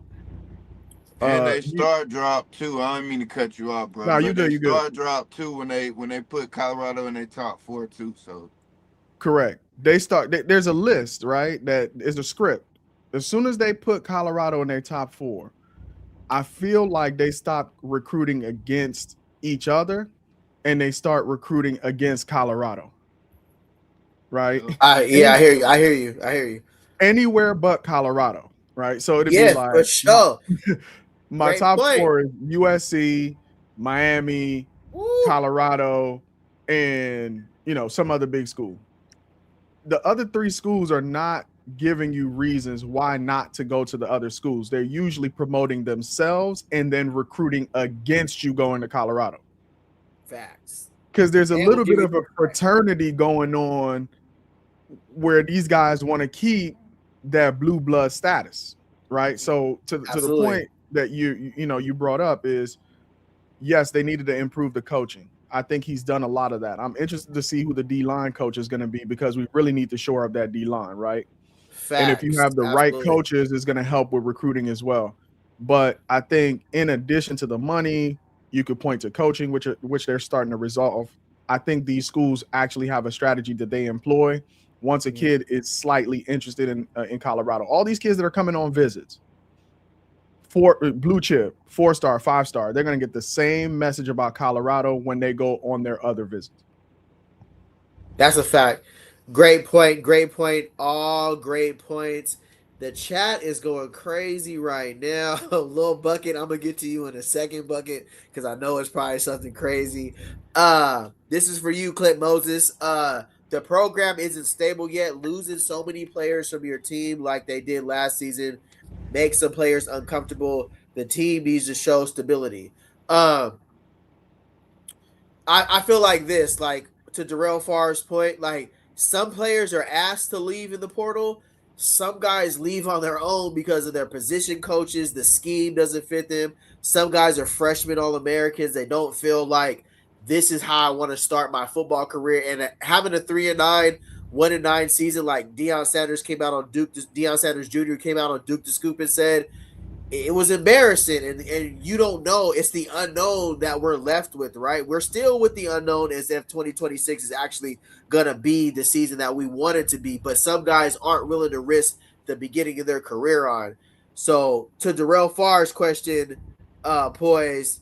And they start drop too. I don't mean to cut you off, bro. No, you good. They start drop too when they put Colorado in their top 4 too. So correct. There's a list, right? That is a script. As soon as they put Colorado in their top 4, I feel like they stop recruiting against each other and they start recruiting against Colorado. Right? I hear you. Anywhere but Colorado, right? So it'd be like, for sure. My top 4 is USC, Miami, Colorado, and some other big school. The other 3 schools are not giving you reasons why not to go to the other schools. They're usually promoting themselves and then recruiting against you going to Colorado. Facts. Because there's a little bit of a fraternity going on where these guys want to keep that blue blood status, right? So to the point that you brought up is, yes, they needed to improve the coaching. I think he's done a lot of that. I'm interested to see who the D-line coach is going to be, because we really need to shore up that D-line, right? Facts. And if you have the right coaches, it's going to help with recruiting as well. But I think in addition to the money, you could point to coaching, which they're starting to resolve. I think these schools actually have a strategy that they employ once a kid is slightly interested in Colorado. All these kids that are coming on visits, blue chip, 4-star, 5-star, they're going to get the same message about Colorado when they go on their other visits. That's a fact. Great point. All great points. The chat is going crazy right now. Little Bucket, I'm going to get to you in a second, Bucket, because I know it's probably something crazy. This is for you, Clint Moses. The program isn't stable yet. Losing so many players from your team like they did last season makes some players uncomfortable. The team needs to show stability. I feel like this, like to Darrell Farr's point, like some players are asked to leave in the portal. Some guys leave on their own because of their position coaches. The scheme doesn't fit them. Some guys are freshmen All-Americans. They don't feel like this is how I want to start my football career. And having a 3-9, 1-9 season, like Deion Sanders came out on Duke. Deion Sanders Jr. came out on Duke the Scoop and said it was embarrassing. And you don't know. It's the unknown that we're left with, right? We're still with the unknown as if 2026 is actually going to be the season that we want it to be. But some guys aren't willing to risk the beginning of their career on. So to Darrell Farr's question, Poise,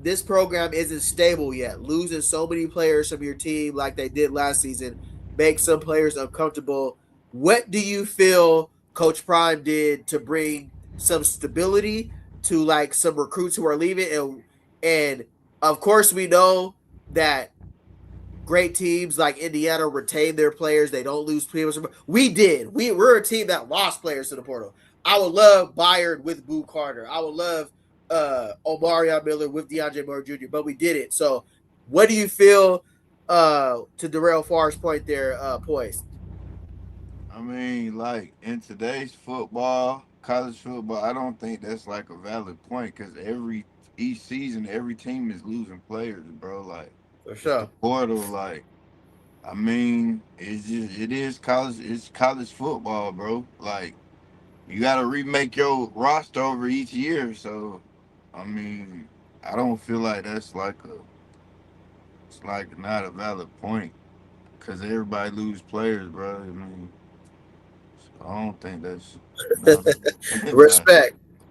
this program isn't stable yet. Losing so many players from your team like they did last season makes some players uncomfortable. What do you feel Coach Prime did to bring some stability to like some recruits who are leaving and Of course, we know that great teams like Indiana retain their players. They don't lose players. We did. We're a team that lost players to the portal. I would love Bayard with Boo Carter. I would love Omarion Miller with DeAndre Moore Jr., but we did it. So what do you feel to Darrell Farr's point there, Poise? I mean, like in today's football, college football, I don't think that's like a valid point because each season, every team is losing players, bro. Like, for sure, the portal, like, I mean, it's college football, bro. Like, you got to remake your roster over each year. So, I mean, I don't feel like that's like it's like not a valid point because everybody lose players, bro. I mean, so I don't think that's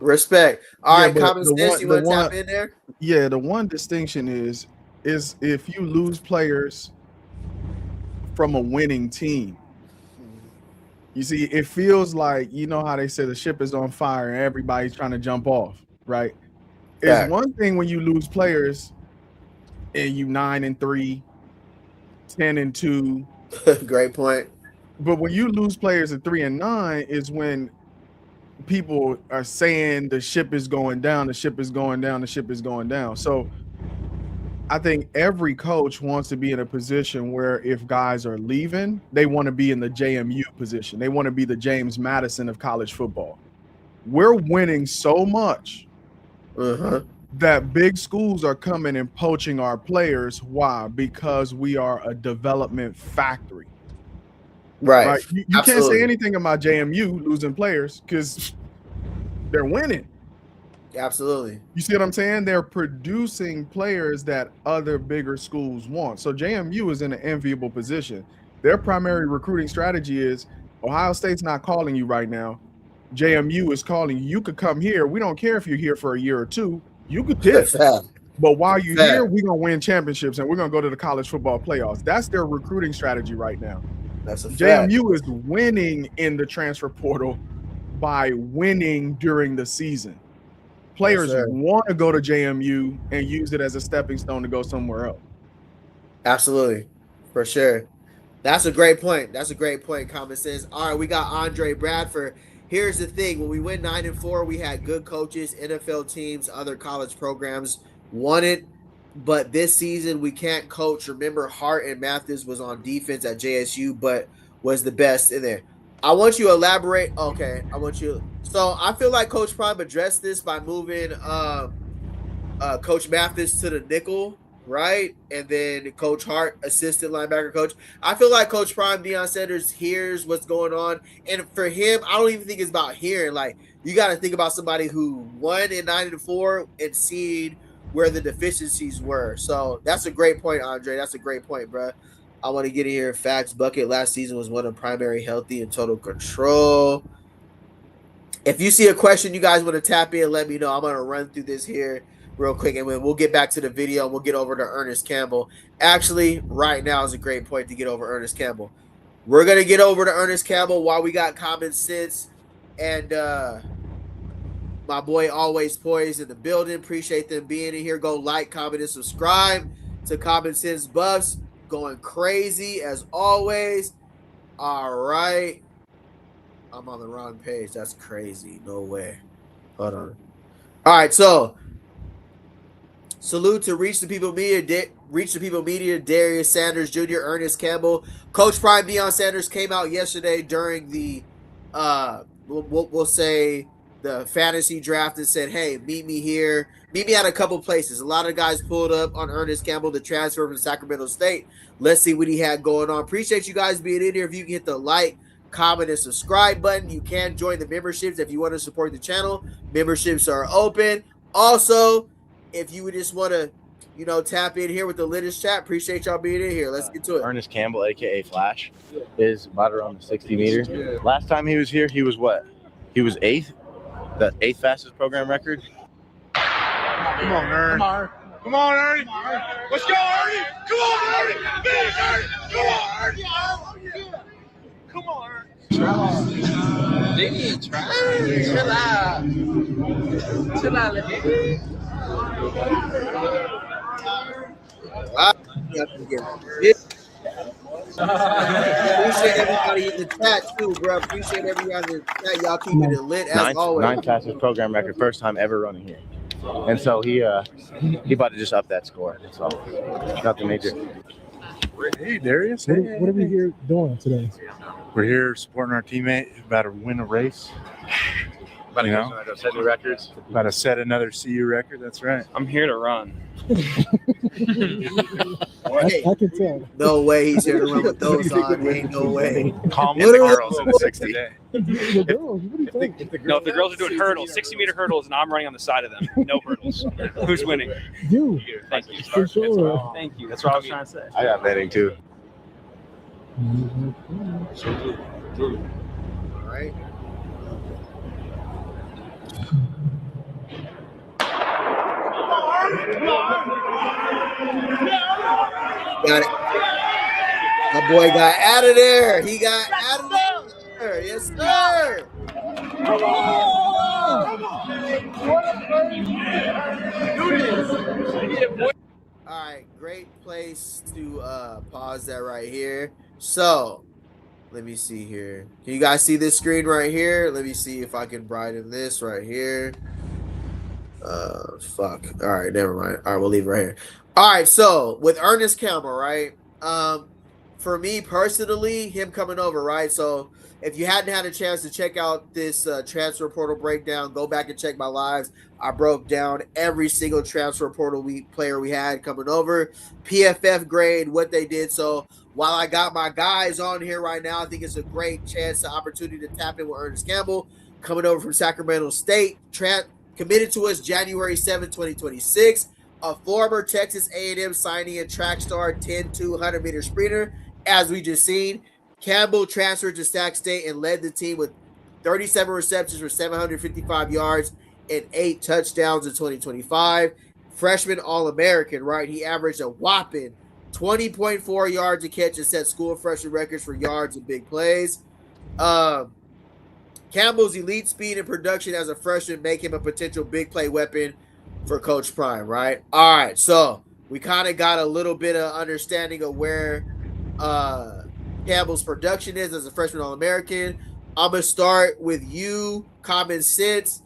Respect. All right, common sense. You want to tap in there? Yeah, the one distinction is if you lose players from a winning team. You see, it feels like, you know how they say the ship is on fire and everybody's trying to jump off, right? It's one thing when you lose players and you 9-3, 10-2. Great point. But when you lose players at 3-9 is when people are saying the ship is going down, the ship is going down, the ship is going down. So I think every coach wants to be in a position where if guys are leaving, they want to be in the JMU position. They want to be the James Madison of college football. We're winning so much that big schools are coming and poaching our players. Why? Because we are a development factory. Right. You can't say anything about JMU losing players because they're winning. Absolutely. You see what I'm saying? They're producing players that other bigger schools want. So JMU is in an enviable position. Their primary recruiting strategy is Ohio State's not calling you right now. JMU is calling you. You could come here. We don't care if you're here for a year or two. You could dip. But while you're here, we're going to win championships and we're going to go to the college football playoffs. That's their recruiting strategy right now. That's a fact. JMU is winning in the transfer portal by winning during the season. Players want to go to JMU and use it as a stepping stone to go somewhere else. Absolutely. For sure. That's a great point. Common sense. All right, we got Andre Bradford. Here's the thing. When we went 9-4, we had good coaches, NFL teams, other college programs won it. But this season, we can't coach. Remember, Hart and Mathis was on defense at JSU, but was the best in there. I want you to elaborate. Okay, So I feel like Coach Prime addressed this by moving Coach Mathis to the nickel, right? And then Coach Hart, assistant linebacker coach. I feel like Coach Prime Deion Sanders hears what's going on. And for him, I don't even think it's about hearing. Like, you got to think about somebody who won in 9-4 and seeing where the deficiencies were. So that's a great point, Andre. That's a great point, bro. I want to get in here. Facts. Bucket last season was one of primary healthy and total control. If you see a question you guys want to tap in, let me know. I'm going to run through this here real quick, and we'll get back to the video. We'll get over to Ernest Campbell. Actually, right now is a great point to get over Ernest Campbell. We're going to get over to Ernest Campbell while we got common sense and my boy Always Poised in the building. Appreciate them being in here. Go like, comment, and subscribe to Common Sense Buffs. Going crazy as always. All right. I'm on the wrong page. That's crazy. No way. Hold on. All right. So, salute to Reach the People Media, Darius Sanders Jr., Ernest Campbell. Coach Prime Deion Sanders came out yesterday during the, we'll say, the fantasy draft and said, hey, meet me here. Meet me at a couple places. A lot of guys pulled up on Ernest Campbell, the transfer from Sacramento State. Let's see what he had going on. Appreciate you guys being in here. If you can hit the like, comment, and subscribe button, you can join the memberships if you want to support the channel. Memberships are open. Also, if you would just want to, tap in here with the latest chat, appreciate y'all being in here. Let's get to it. Ernest Campbell, a.k.a. Flash, is about around the 60 meter. Last time he was here, he was what? He was 8th? The 8th fastest program record. Come on, Ernie. Come on, Ernie. Let's go, Ernie. Come on, Ernie. Big Ernie. Come on, Ernie. Come on, Ernie. They need to try. Chill out. Chill out, Appreciate everybody in the chat too, bro. Appreciate everybody in the chat. Y'all keeping it lit as always. Nine fastest program record, first time ever running here. And so he about to just up that score. So nothing major. Hey, Darius. What are we here doing today? We're here supporting our teammate about to win a race. About to set new records. About to set another CU record. That's right. I'm here to run. I can tell. No way he's here to run with those on. Ain't no way. Calm with the girls in the 60 day. The girls, what do you think? If the girls are doing hurdles, 60-meter hurdles, and I'm running on the side of them. No hurdles. Who's winning? You. Thank you. For sure. Thank you. That's what I was trying to say. I got betting too. All right. Got it. My boy got out of there. He got out of there. Yes, sir. All right, great place to pause that right here. So, let me see here. Can you guys see this screen right here? Let me see if I can brighten this right here. Fuck. All right, never mind. All right, we'll leave it right here. All right, so with Ernest Campbell, right? For me personally, him coming over, right? So if you hadn't had a chance to check out this transfer portal breakdown, go back and check my lives. I broke down every single transfer portal player we had coming over, PFF grade, what they did. So while I got my guys on here right now, I think it's a great chance, an opportunity to tap in with Ernest Campbell coming over from Sacramento State, committed to us January 7, 2026. A former Texas A&M signing and track star, 10-2 100-meter sprinter, as we just seen. Campbell transferred to Sac State and led the team with 37 receptions for 755 yards and 8 touchdowns in 2025. Freshman All-American, right? He averaged a whopping 20.4 yards a catch and set school freshman records for yards and big plays. Campbell's elite speed and production as a freshman make him a potential big play weapon for Coach Prime, right? All right, so we kind of got a little bit of understanding of where Campbell's production is as a freshman All-American. I'm going to start with you, Common Sense.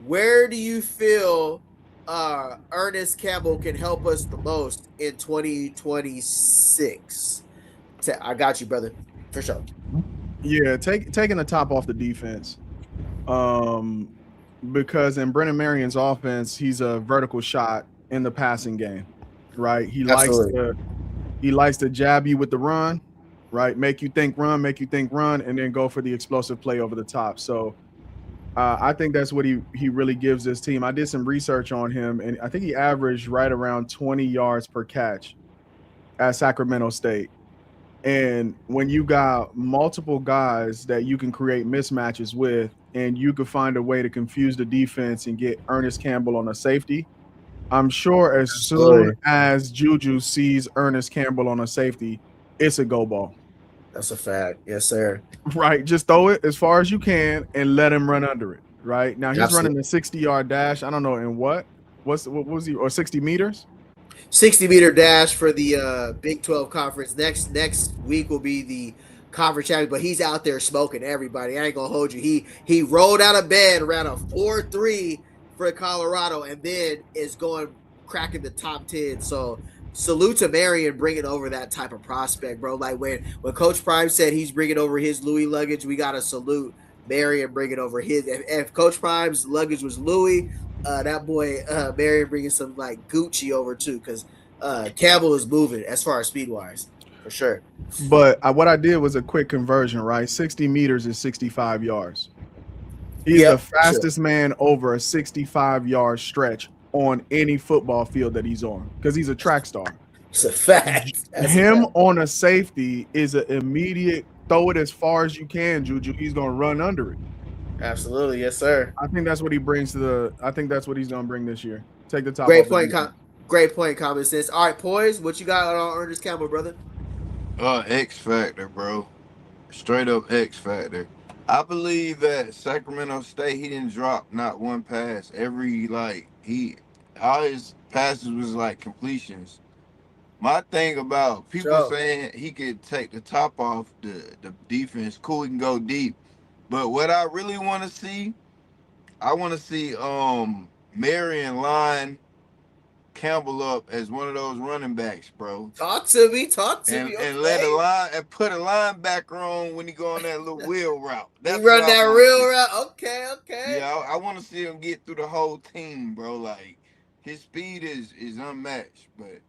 Where do you feel Ernest Campbell can help us the most in 2026? I got you, brother, for sure. Yeah, taking the top off the defense. Because in Brennan Marion's offense, he's a vertical shot in the passing game, right? He likes to jab you with the run, right? Make you think run, and then go for the explosive play over the top. So I think that's what he really gives this team. I did some research on him, and I think he averaged right around 20 yards per catch at Sacramento State. And when you got multiple guys that you can create mismatches with, and you can find a way to confuse the defense and get Ernest Campbell on a safety, I'm sure as soon as Juju sees Ernest Campbell on a safety, it's a go ball. That's a fact. Yes, sir. Right. Just throw it as far as you can and let him run under it. Right. Now he's running a 60-yard dash. I don't know in what was he, or 60 meters? 60-meter dash for the Big 12 conference. Next week will be the conference champion, but he's out there smoking everybody. I ain't gonna hold you. He rolled out of bed, ran a 4.3 for Colorado, and then is cracking the top 10. So salute to Marion bringing over that type of prospect, bro. Like when Coach Prime said he's bringing over his Louis luggage, we gotta salute Marion bringing over his. If Coach Prime's luggage was Louis, that boy Marion bringing some like Gucci over too, because Campbell is moving as far as speed wise, for sure. But what I did was a quick conversion, right? 60 meters is 65 yards. He's the fastest man over a 65-yard stretch on any football field that he's on, because he's a track star. It's a fact. Him on a safety is an immediate throw it as far as you can, Juju. He's gonna run under it. Absolutely, yes, sir. I think that's what he brings to I think that's what he's gonna bring this year. Take the top. Great point, Common Sense. All right, Poise, what you got on Ernest Campbell, brother? X Factor, bro. Straight up X Factor. I believe at Sacramento State he didn't drop not one pass. All his passes was like completions. My thing about people saying he could take the top off the defense, cool, he can go deep. But what I really want to see, I want to see Marion line Campbell up as one of those running backs, bro. Talk to me. And Okay. let a line and put a linebacker on when he go on that little wheel route. That's You run what I that wanna real see. route. Okay. Yeah, I want to see him get through the whole team, bro. Like his speed is unmatched, but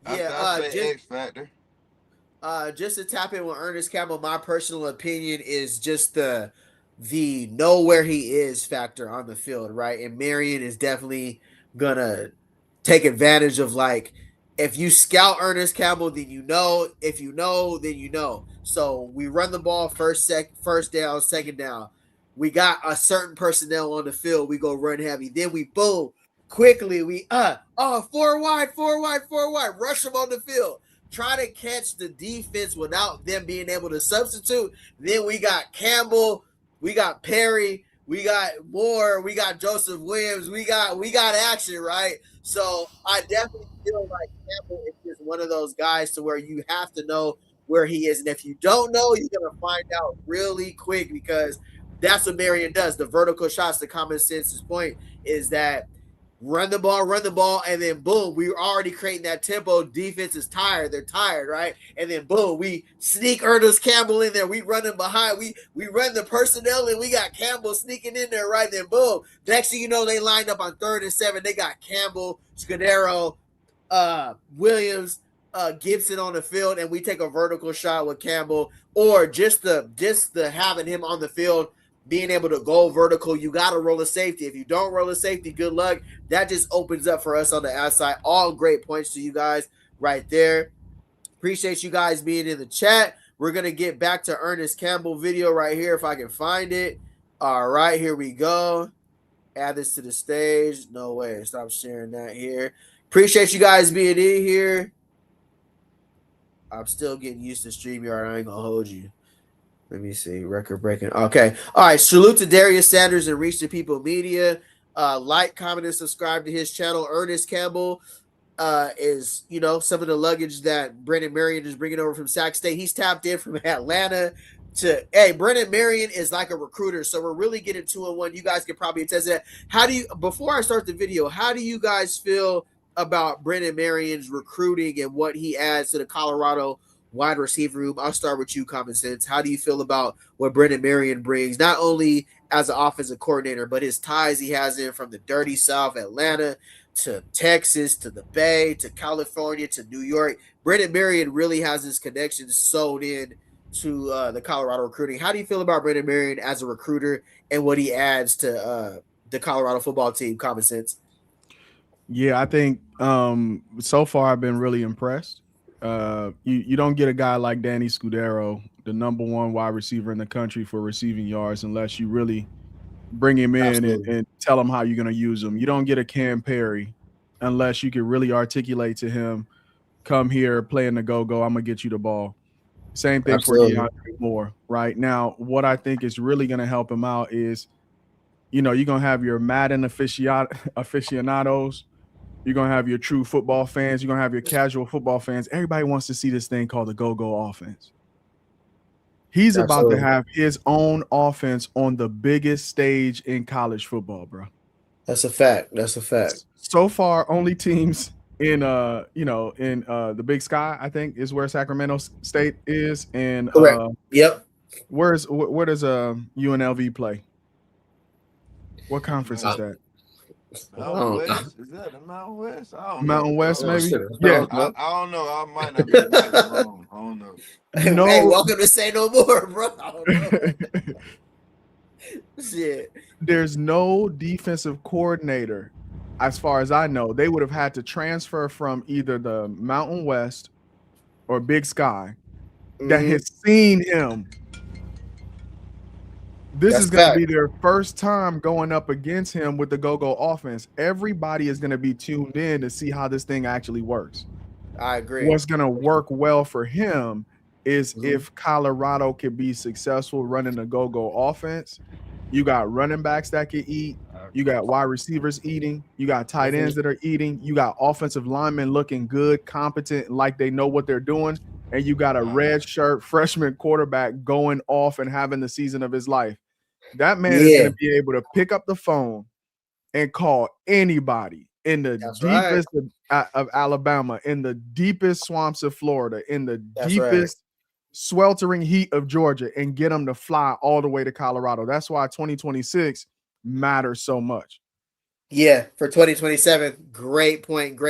Yeah, I say X factor. Just to tap in with Ernest Campbell, my personal opinion is just the know where he is factor on the field, right? And Marion is definitely gonna take advantage of, like, if you scout Ernest Campbell, then you know. If you know, then you know. So we run the ball first down, second down. We got a certain personnel on the field. We go run heavy. Then we boom quickly. We four wide, rush them on the field. Try to catch the defense without them being able to substitute. Then we got Campbell, we got Perry, we got Moore, we got Joseph Williams, we got action, right? So I definitely feel like Campbell is just one of those guys to where you have to know where he is. And if you don't know, you're gonna find out really quick, because that's what Marion does. The vertical shots, the common sense's point is that run the ball, and then boom, we're already creating that tempo. Defense is tired. They're tired, right? And then boom, we sneak Ernest Campbell in there. We run him behind. We run the personnel, and we got Campbell sneaking in there, right? Then boom, next thing you know, they lined up on 3rd and 7. They got Campbell, Scudero, Williams, Gibson on the field, and we take a vertical shot with Campbell, or just the having him on the field, being able to go vertical. You got to roll a safety. If you don't roll a safety, good luck. That just opens up for us on the outside. All great points to you guys right there. Appreciate you guys being in the chat. We're going to get back to Ernest Campbell video right here if I can find it. All right, here we go. Add this to the stage. No way. Stop sharing that here. Appreciate you guys being in here. I'm still getting used to StreamYard. I ain't going to hold you. Let me see. Record breaking. Okay. All right. Salute to Deion Sanders and Reach the People Media. Like, comment, and subscribe to his channel. Ernest Campbell is, some of the luggage that Brennan Marion is bringing over from Sac State. He's tapped in from Atlanta to, Brennan Marion is like a recruiter. So we're really getting 2-1. You guys can probably attest to that. Before I start the video, how do you guys feel about Brennan Marion's recruiting and what he adds to the Colorado wide receiver room? I'll start with you, Common Sense. How do you feel about what Brennan Marion brings, not only as an offensive coordinator, but his ties he has in from the dirty South, Atlanta, to Texas, to the Bay, to California, to New York? Brennan Marion really has his connections sewed in to the Colorado recruiting. How do you feel about Brennan Marion as a recruiter and what he adds to the Colorado football team, Common Sense? Yeah, I think so far I've been really impressed. You don't get a guy like Danny Scudero, the #1 wide receiver in the country for receiving yards, unless you really bring him in and tell him how you're going to use him. You don't get a Cam Perry unless you can really articulate to him, come here, play in the go-go, I'm going to get you the ball. Same thing for DeAndre Moore. Right now, what I think is really going to help him out is, you're going to have your Madden aficionados. You're going to have your true football fans. You're going to have your casual football fans. Everybody wants to see this thing called the go-go offense. He's about to have his own offense on the biggest stage in college football, bro. That's a fact. So far, only teams in the Big Sky, I think, is where Sacramento State is. And yep. Where does UNLV play? What conference is that? Mountain West? Is that the Mountain West? Mountain West, maybe? Yeah. I don't know. I might not be wrong. I don't know. No. Hey, welcome to Say No More, bro. I don't know. Shit. There's no defensive coordinator, as far as I know. They would have had to transfer from either the Mountain West or Big Sky that has seen him. This is going to be their first time going up against him with the go-go offense. Everybody is going to be tuned in to see how this thing actually works. I agree. What's going to work well for him is if Colorado can be successful running the go-go offense. You got running backs that can eat. You got wide receivers eating. You got tight ends that are eating. You got offensive linemen looking good, competent, like they know what they're doing. And you got a red shirt freshman quarterback going off and having the season of his life. That man is going to be able to pick up the phone and call anybody in the deepest of Alabama, in the deepest swamps of Florida, in the deepest sweltering heat of Georgia, and get them to fly all the way to Colorado. That's why 2026 matters so much. Yeah, for 2027. Great point.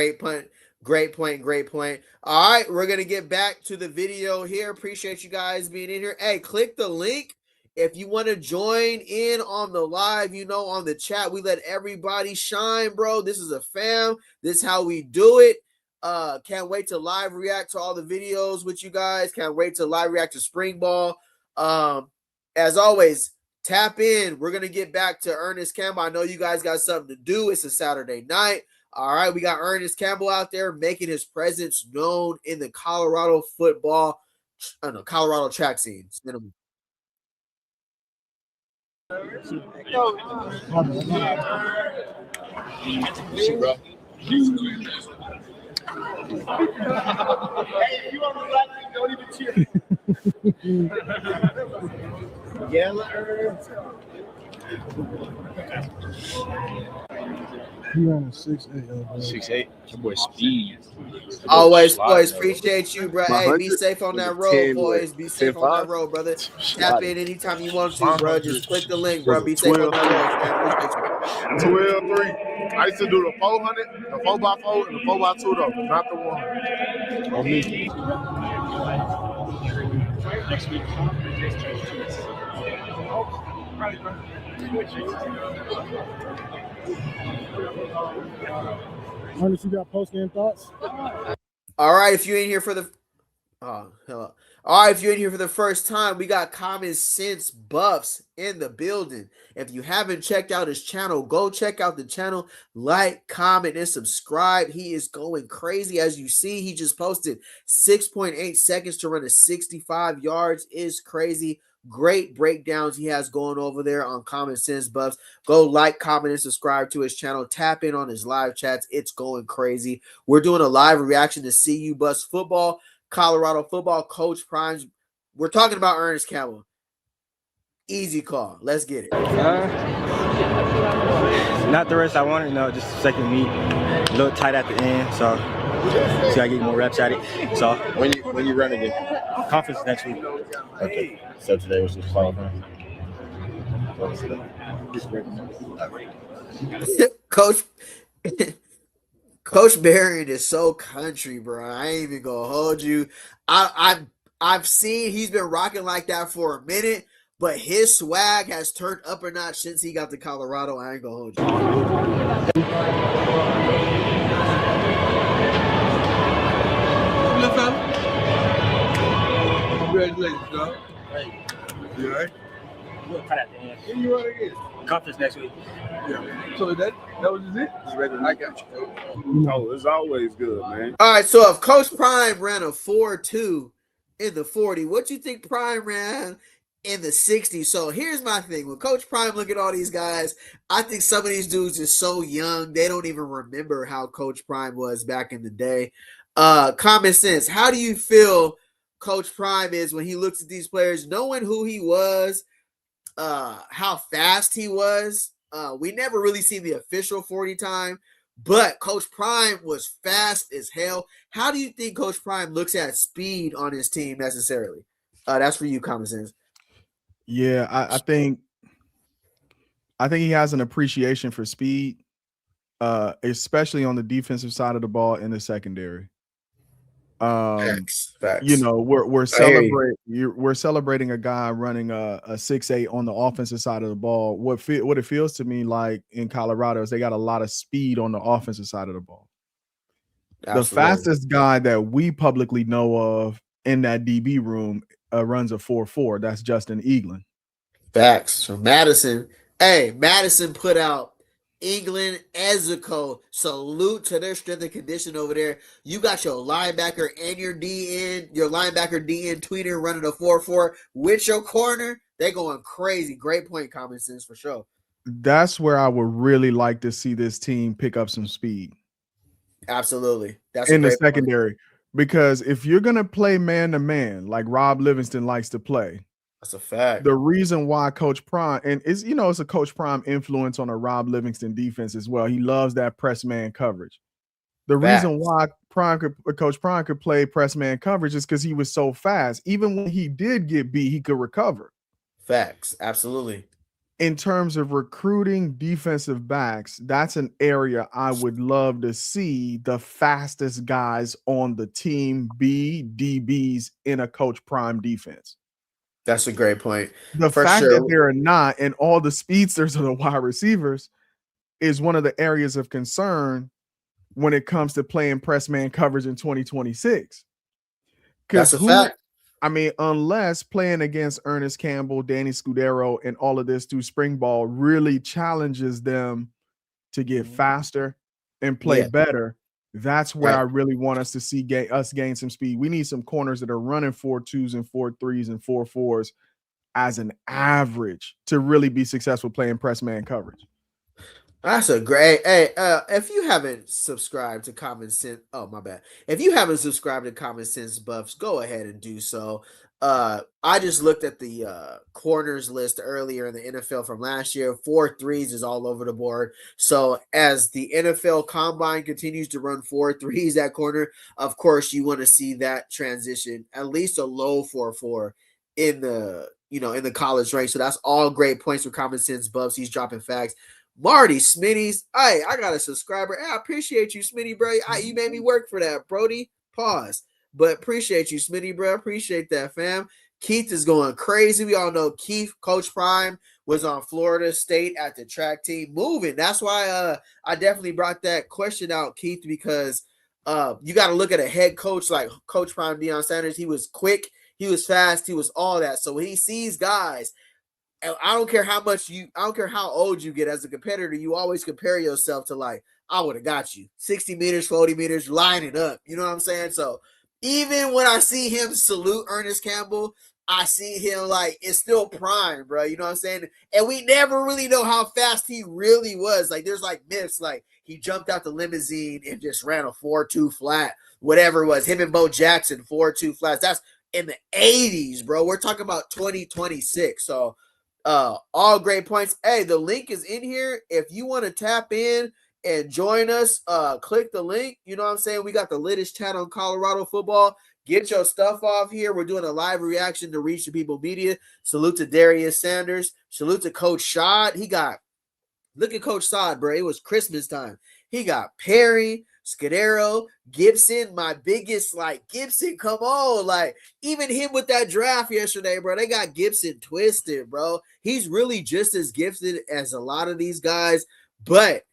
All right, we're going to get back to the video here. Appreciate you guys being in here. Hey, click the link if you want to join in on the live, on the chat. We let everybody shine, bro. This is a fam. This is how we do it. Can't wait to live react to all the videos with you guys. Can't wait to live react to spring ball. As always, tap in. We're going to get back to Ernest Campbell. I know you guys got something to do. It's a Saturday night. All right, we got Ernest Campbell out there making his presence known in the Colorado Colorado track scene. He ran a 6'8". 6'8". Your boy speed. Always, boys. Appreciate you, bro. Hey, be safe on that road, boys. Be safe on that road, brother. Tap in anytime you want to, bro. Just click the link, bro. Be safe on that road, man. 12-3. I used to do the 400, the 4x4, and the 4x2, though. Not the one. On me. Ernest, you got post-game thoughts? All right, if you're in here for the hello. All right, if you're in here for the first time, we got Common Sense Buffs in the building. If you haven't checked out his channel, go check out the channel, like, comment, and subscribe. He is going crazy. As you see, he just posted 6.8 seconds to run a 65 yards. Is crazy. Great breakdowns he has going over there on Common Sense Buffs. Go like, comment, and subscribe to his channel. Tap in on his live chats. It's going crazy. We're doing a live reaction to CU Buffs football, Colorado football. Coach Prime. We're talking about Ernest Campbell. Easy call. Let's get it. Not the rest I wanted. No, just second meet. A little tight at the end, so I get more reps at it. So when you run again? Conference next week. Okay. So today was just qualifying. Coach Barron is so country, bro. I ain't even gonna hold you. I've seen he's been rocking like that for a minute, but his swag has turned up a notch since he got to Colorado. I ain't gonna hold you. Congratulations, dog. You all right? We'll cut at the end. When you run again? Conference next week. Yeah. So that was it? I got you. No, it's always good, man. All right, so if Coach Prime ran a 4.2 in the 40, what you think Prime ran in the 60? So here's my thing. When Coach Prime look at all these guys, I think some of these dudes are so young, they don't even remember how Coach Prime was back in the day. Common sense. How do you feel Coach Prime is when he looks at these players, knowing who he was, how fast he was? We never really see the official 40 time, but Coach Prime was fast as hell. How do you think Coach Prime looks at speed on his team necessarily? That's for you, Common Sense. Yeah, I think he has an appreciation for speed, especially on the defensive side of the ball in the secondary. Facts. You know, we're celebrating a guy running a 6'8" on the offensive side of the ball. What it feels to me like in Colorado is they got a lot of speed on the offensive side of the ball. Absolutely. The fastest guy that we publicly know of in that DB room runs a 4.4. That's Justin Eaglin. Facts. So Madison put out England, Ezekiel. Salute to their strength and condition over there. You got your linebacker and your linebacker DN tweener running a 4.4 with your corner. They going crazy. Great point, Common Sense, for sure. That's where I would really like to see this team pick up some speed. Absolutely. That's in a the great secondary. Because if you're going to play man to man, like Rob Livingston likes to play, that's a fact. The reason why Coach Prime, and it's, it's a Coach Prime influence on a Rob Livingston defense as well. He loves that press man coverage. The reason why Coach Prime could play press man coverage is because he was so fast. Even when he did get beat, he could recover. Facts. Absolutely. In terms of recruiting defensive backs, that's an area I would love to see the fastest guys on the team be DBs in a Coach Prime defense. That's a great point. The fact that there are not, and all the speedsters are the wide receivers, is one of the areas of concern when it comes to playing press man coverage in 2026. That's a fact. I mean, unless playing against Ernest Campbell, Danny Scudero, and all of this through spring ball really challenges them to get faster and play better, that's where I really want us to see us gain some speed. We need some corners that are running 4.2s and 4.3s and 4.4s as an average to really be successful playing press man coverage. That's a great. Hey, if you haven't subscribed to Common Sense, if you haven't subscribed to Common Sense Buffs, go ahead and do so. I just looked at the corners list earlier in the NFL from last year. 4.3s is all over the board. So as the NFL Combine continues to run 4.3s at corner, of course you want to see that transition at least a low 4.4 in the in the college range. So that's all great points for Common Sense Buffs. He's dropping facts. Marty Smitty's. Hey, I got a subscriber. Hey, I appreciate you, Smitty, bro. You made me work for that, Brody. Pause. But appreciate you, Smitty, bro. Appreciate that, fam. Keith is going crazy. We all know Keith, Coach Prime, was on Florida State at the track team moving. That's why I definitely brought that question out, Keith, because you got to look at a head coach like Coach Prime Deion Sanders. He was quick. He was fast. He was all that. So when he sees guys, I don't care how old you get as a competitor, you always compare yourself to like, I would have got you 60 meters, 40 meters, lining up. You know what I'm saying? So even when I see him salute Ernest Campbell, I see him like, it's still Prime, bro. You know what I'm saying? And we never really know how fast he really was. Like there's like myths, like he jumped out the limousine and just ran a 4.2 flat, whatever it was. Him and Bo Jackson, 4.2 flats. That's in the 80s, bro. We're talking about 2026. So all great points. Hey, the link is in here. If you want to tap in and join us, click the link. You know what I'm saying? We got the latest chat on Colorado football. Get your stuff off here. We're doing a live reaction to Reach the People Media. Salute to Deion Sanders. Salute to Coach Shad. Look at Coach Shad, bro. It was Christmas time. He got Perry, Scudero, Gibson, my biggest, like, Gibson, come on. Like, even him with that draft yesterday, bro, they got Gibson twisted, bro. He's really just as gifted as a lot of these guys, but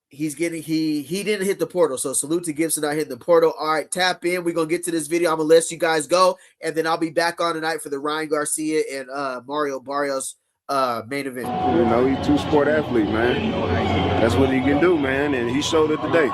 he didn't hit the portal. So salute to Gibson not hitting the portal. All right, tap in. We're going to get to this video. I'm going to let you guys go, and then I'll be back on tonight for the Ryan Garcia and Mario Barrios main event. You know, he's a two-sport athlete, man. That's what he can do, man, and he showed it today.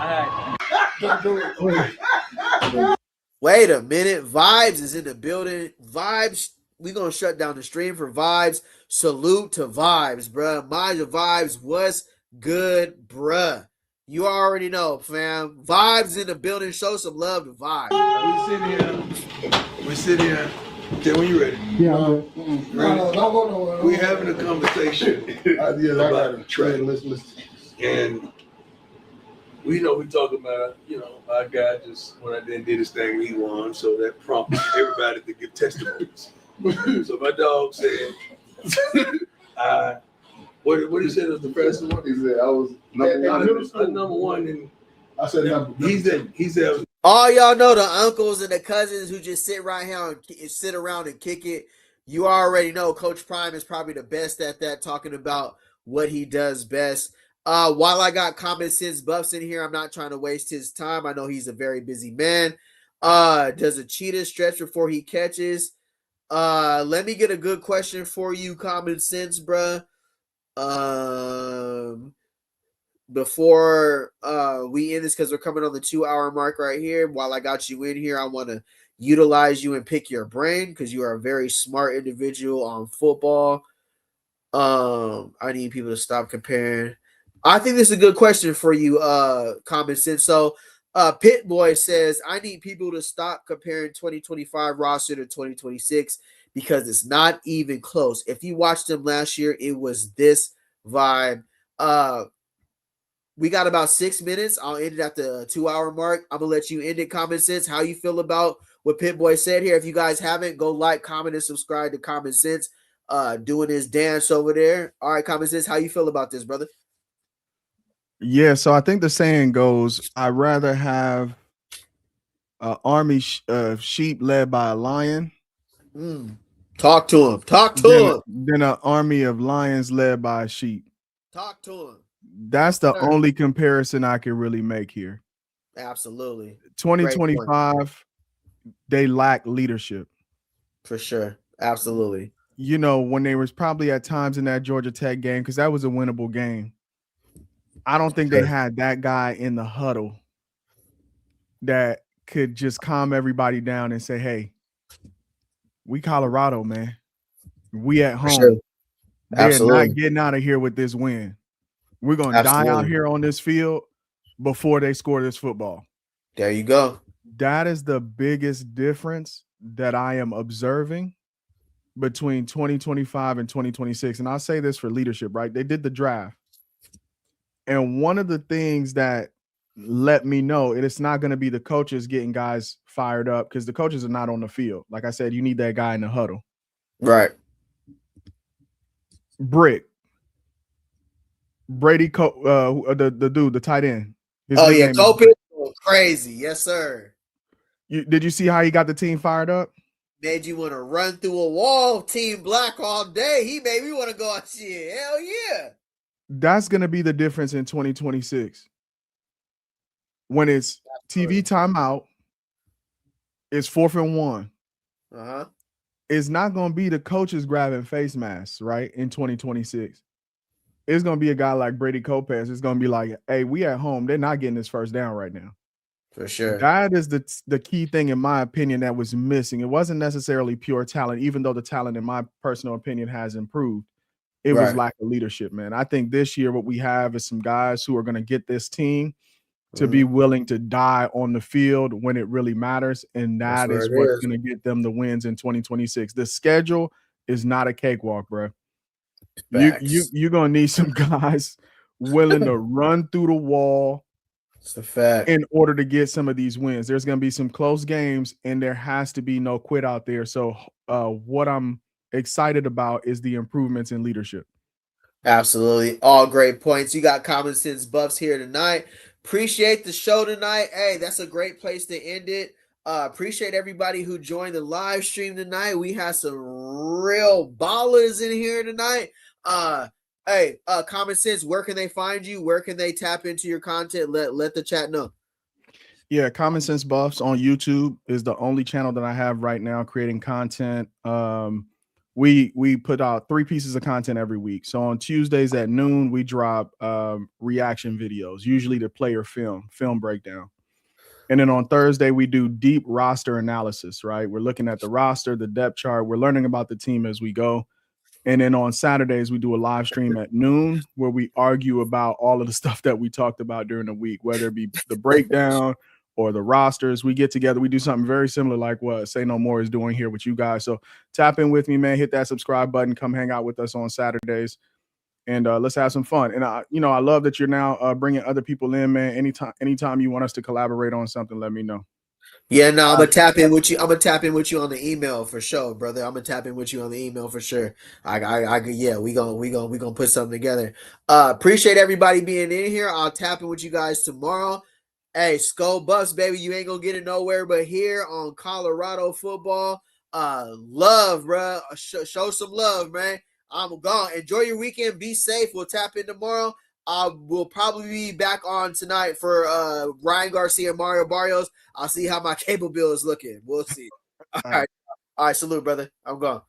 Wait a minute. Vibes is in the building. Vibes, we're going to shut down the stream for Vibes. Salute to Vibes, bruh. Mind your Vibes. What's good, bruh? You already know, fam. Vibes in the building. Show some love to Vibes. We sit here. Tell when you ready. Yeah, No. We're having a conversation about track. And we know we talk about, our guy just went out there and did his thing, he won. So that prompted everybody to give testimonies. So my dog said, what did he say was the first one? He said, I was number one. And I said, he said, all y'all know the uncles and the cousins who just sit right here and sit around and kick it. You already know Coach Prime is probably the best at that, talking about what he does best. While I got Common Sense Buffs in here, I'm not trying to waste his time. I know he's a very busy man. Does a cheetah stretch before he catches? Let me get a good question for you, Common Sense, bruh. Before we end this, because we're coming on the 2-hour mark right here, while I got you in here, I want to utilize you and pick your brain because you are a very smart individual on football. I need people to stop comparing. I think this is a good question for you, Common Sense. So Pit Boy says, I need people to stop comparing 2025 roster to 2026 because it's not even close. If you watched them last year, it was this vibe. We got about 6 minutes. I'll end it at the 2-hour mark. I'm gonna let you end it. Common Sense, how you feel about what Pit Boy said here? If you guys haven't, go like, comment, and subscribe to Common Sense. Doing his dance over there. All right, Common Sense, how you feel about this, brother? Yeah, so I think the saying goes, I'd rather have an army of sheep led by a lion. Talk to him. Talk to him. Than an army of lions led by a sheep. Talk to him. That's the only comparison I can really make here. Absolutely. 2025, they lack leadership. For sure. Absolutely. You know, when they was probably at times in that Georgia Tech game, because that was a winnable game. I don't think they had that guy in the huddle that could just calm everybody down and say, hey, we Colorado, man. We at home. Sure. They're not getting out of here with this win. We're going to die out here on this field before they score this football. There you go. That is the biggest difference that I am observing between 2025 and 2026. And I'll say this for leadership, right? They did the draft. And one of the things that let me know it's not going to be the coaches getting guys fired up because the coaches are not on the field. Like I said, you need that guy in the huddle. Right. Brady, the dude, the tight end. Cope is crazy. Yes, sir. Did you see how he got the team fired up? Made you want to run through a wall, Team Black all day. He made me want to go out shit. Hell yeah. That's going to be the difference in 2026. When it's TV timeout, it's 4th and 1. Uh-huh. It's not going to be the coaches grabbing face masks, right, in 2026. It's going to be a guy like Brady Copez. It's going to be like, hey, we at home. They're not getting this first down right now. For sure. That is the key thing, in my opinion, that was missing. It wasn't necessarily pure talent, even though the talent, in my personal opinion, has improved. It was lack of leadership, man. I think this year what we have is some guys who are going to get this team to be willing to die on the field when it really matters, and that is what's going to get them the wins in 2026. The schedule is not a cakewalk, bro. You're going to need some guys willing to run through the wall. It's a fact. In order to get some of these wins. There's going to be some close games, and there has to be no quit out there. So what I'm excited about is the improvements in leadership. Absolutely. All great points. You got Common Sense Buffs here tonight. Appreciate the show tonight. Hey, that's a great place to end it. Appreciate everybody who joined the live stream tonight. We had some real ballers in here tonight. Hey, Common Sense, where can they find you? Where can they tap into your content? Let the chat know. Yeah, Common Sense Buffs on YouTube is the only channel that I have right now creating content. We put out 3 pieces of content every week. So on Tuesdays at noon, we drop reaction videos, usually the player film breakdown. And then on Thursday, we do deep roster analysis, right? We're looking at the roster, the depth chart. We're learning about the team as we go. And then on Saturdays, we do a live stream at noon where we argue about all of the stuff that we talked about during the week, whether it be the breakdown or the rosters. We get together. We do something very similar like what Say No More is doing here with you guys. So tap in with me, man. Hit that subscribe button. Come hang out with us on Saturdays. And let's have some fun. And, I love that you're now bringing other people in, man. Anytime you want us to collaborate on something, let me know. Yeah, no, I'm gonna tap in with you. I'm gonna tap in with you on the email for sure, brother. I'm gonna tap in with you on the email for sure. We gonna put something together. Appreciate everybody being in here. I'll tap in with you guys tomorrow. Hey, Skull Buffs, baby, you ain't gonna get it nowhere but here on Colorado football. Love, bro. Show some love, man. I'm gone. Enjoy your weekend. Be safe. We'll tap in tomorrow. We'll probably be back on tonight for Ryan Garcia and Mario Barrios. I'll see how my cable bill is looking. We'll see. All right. Salute, brother. I'm gone.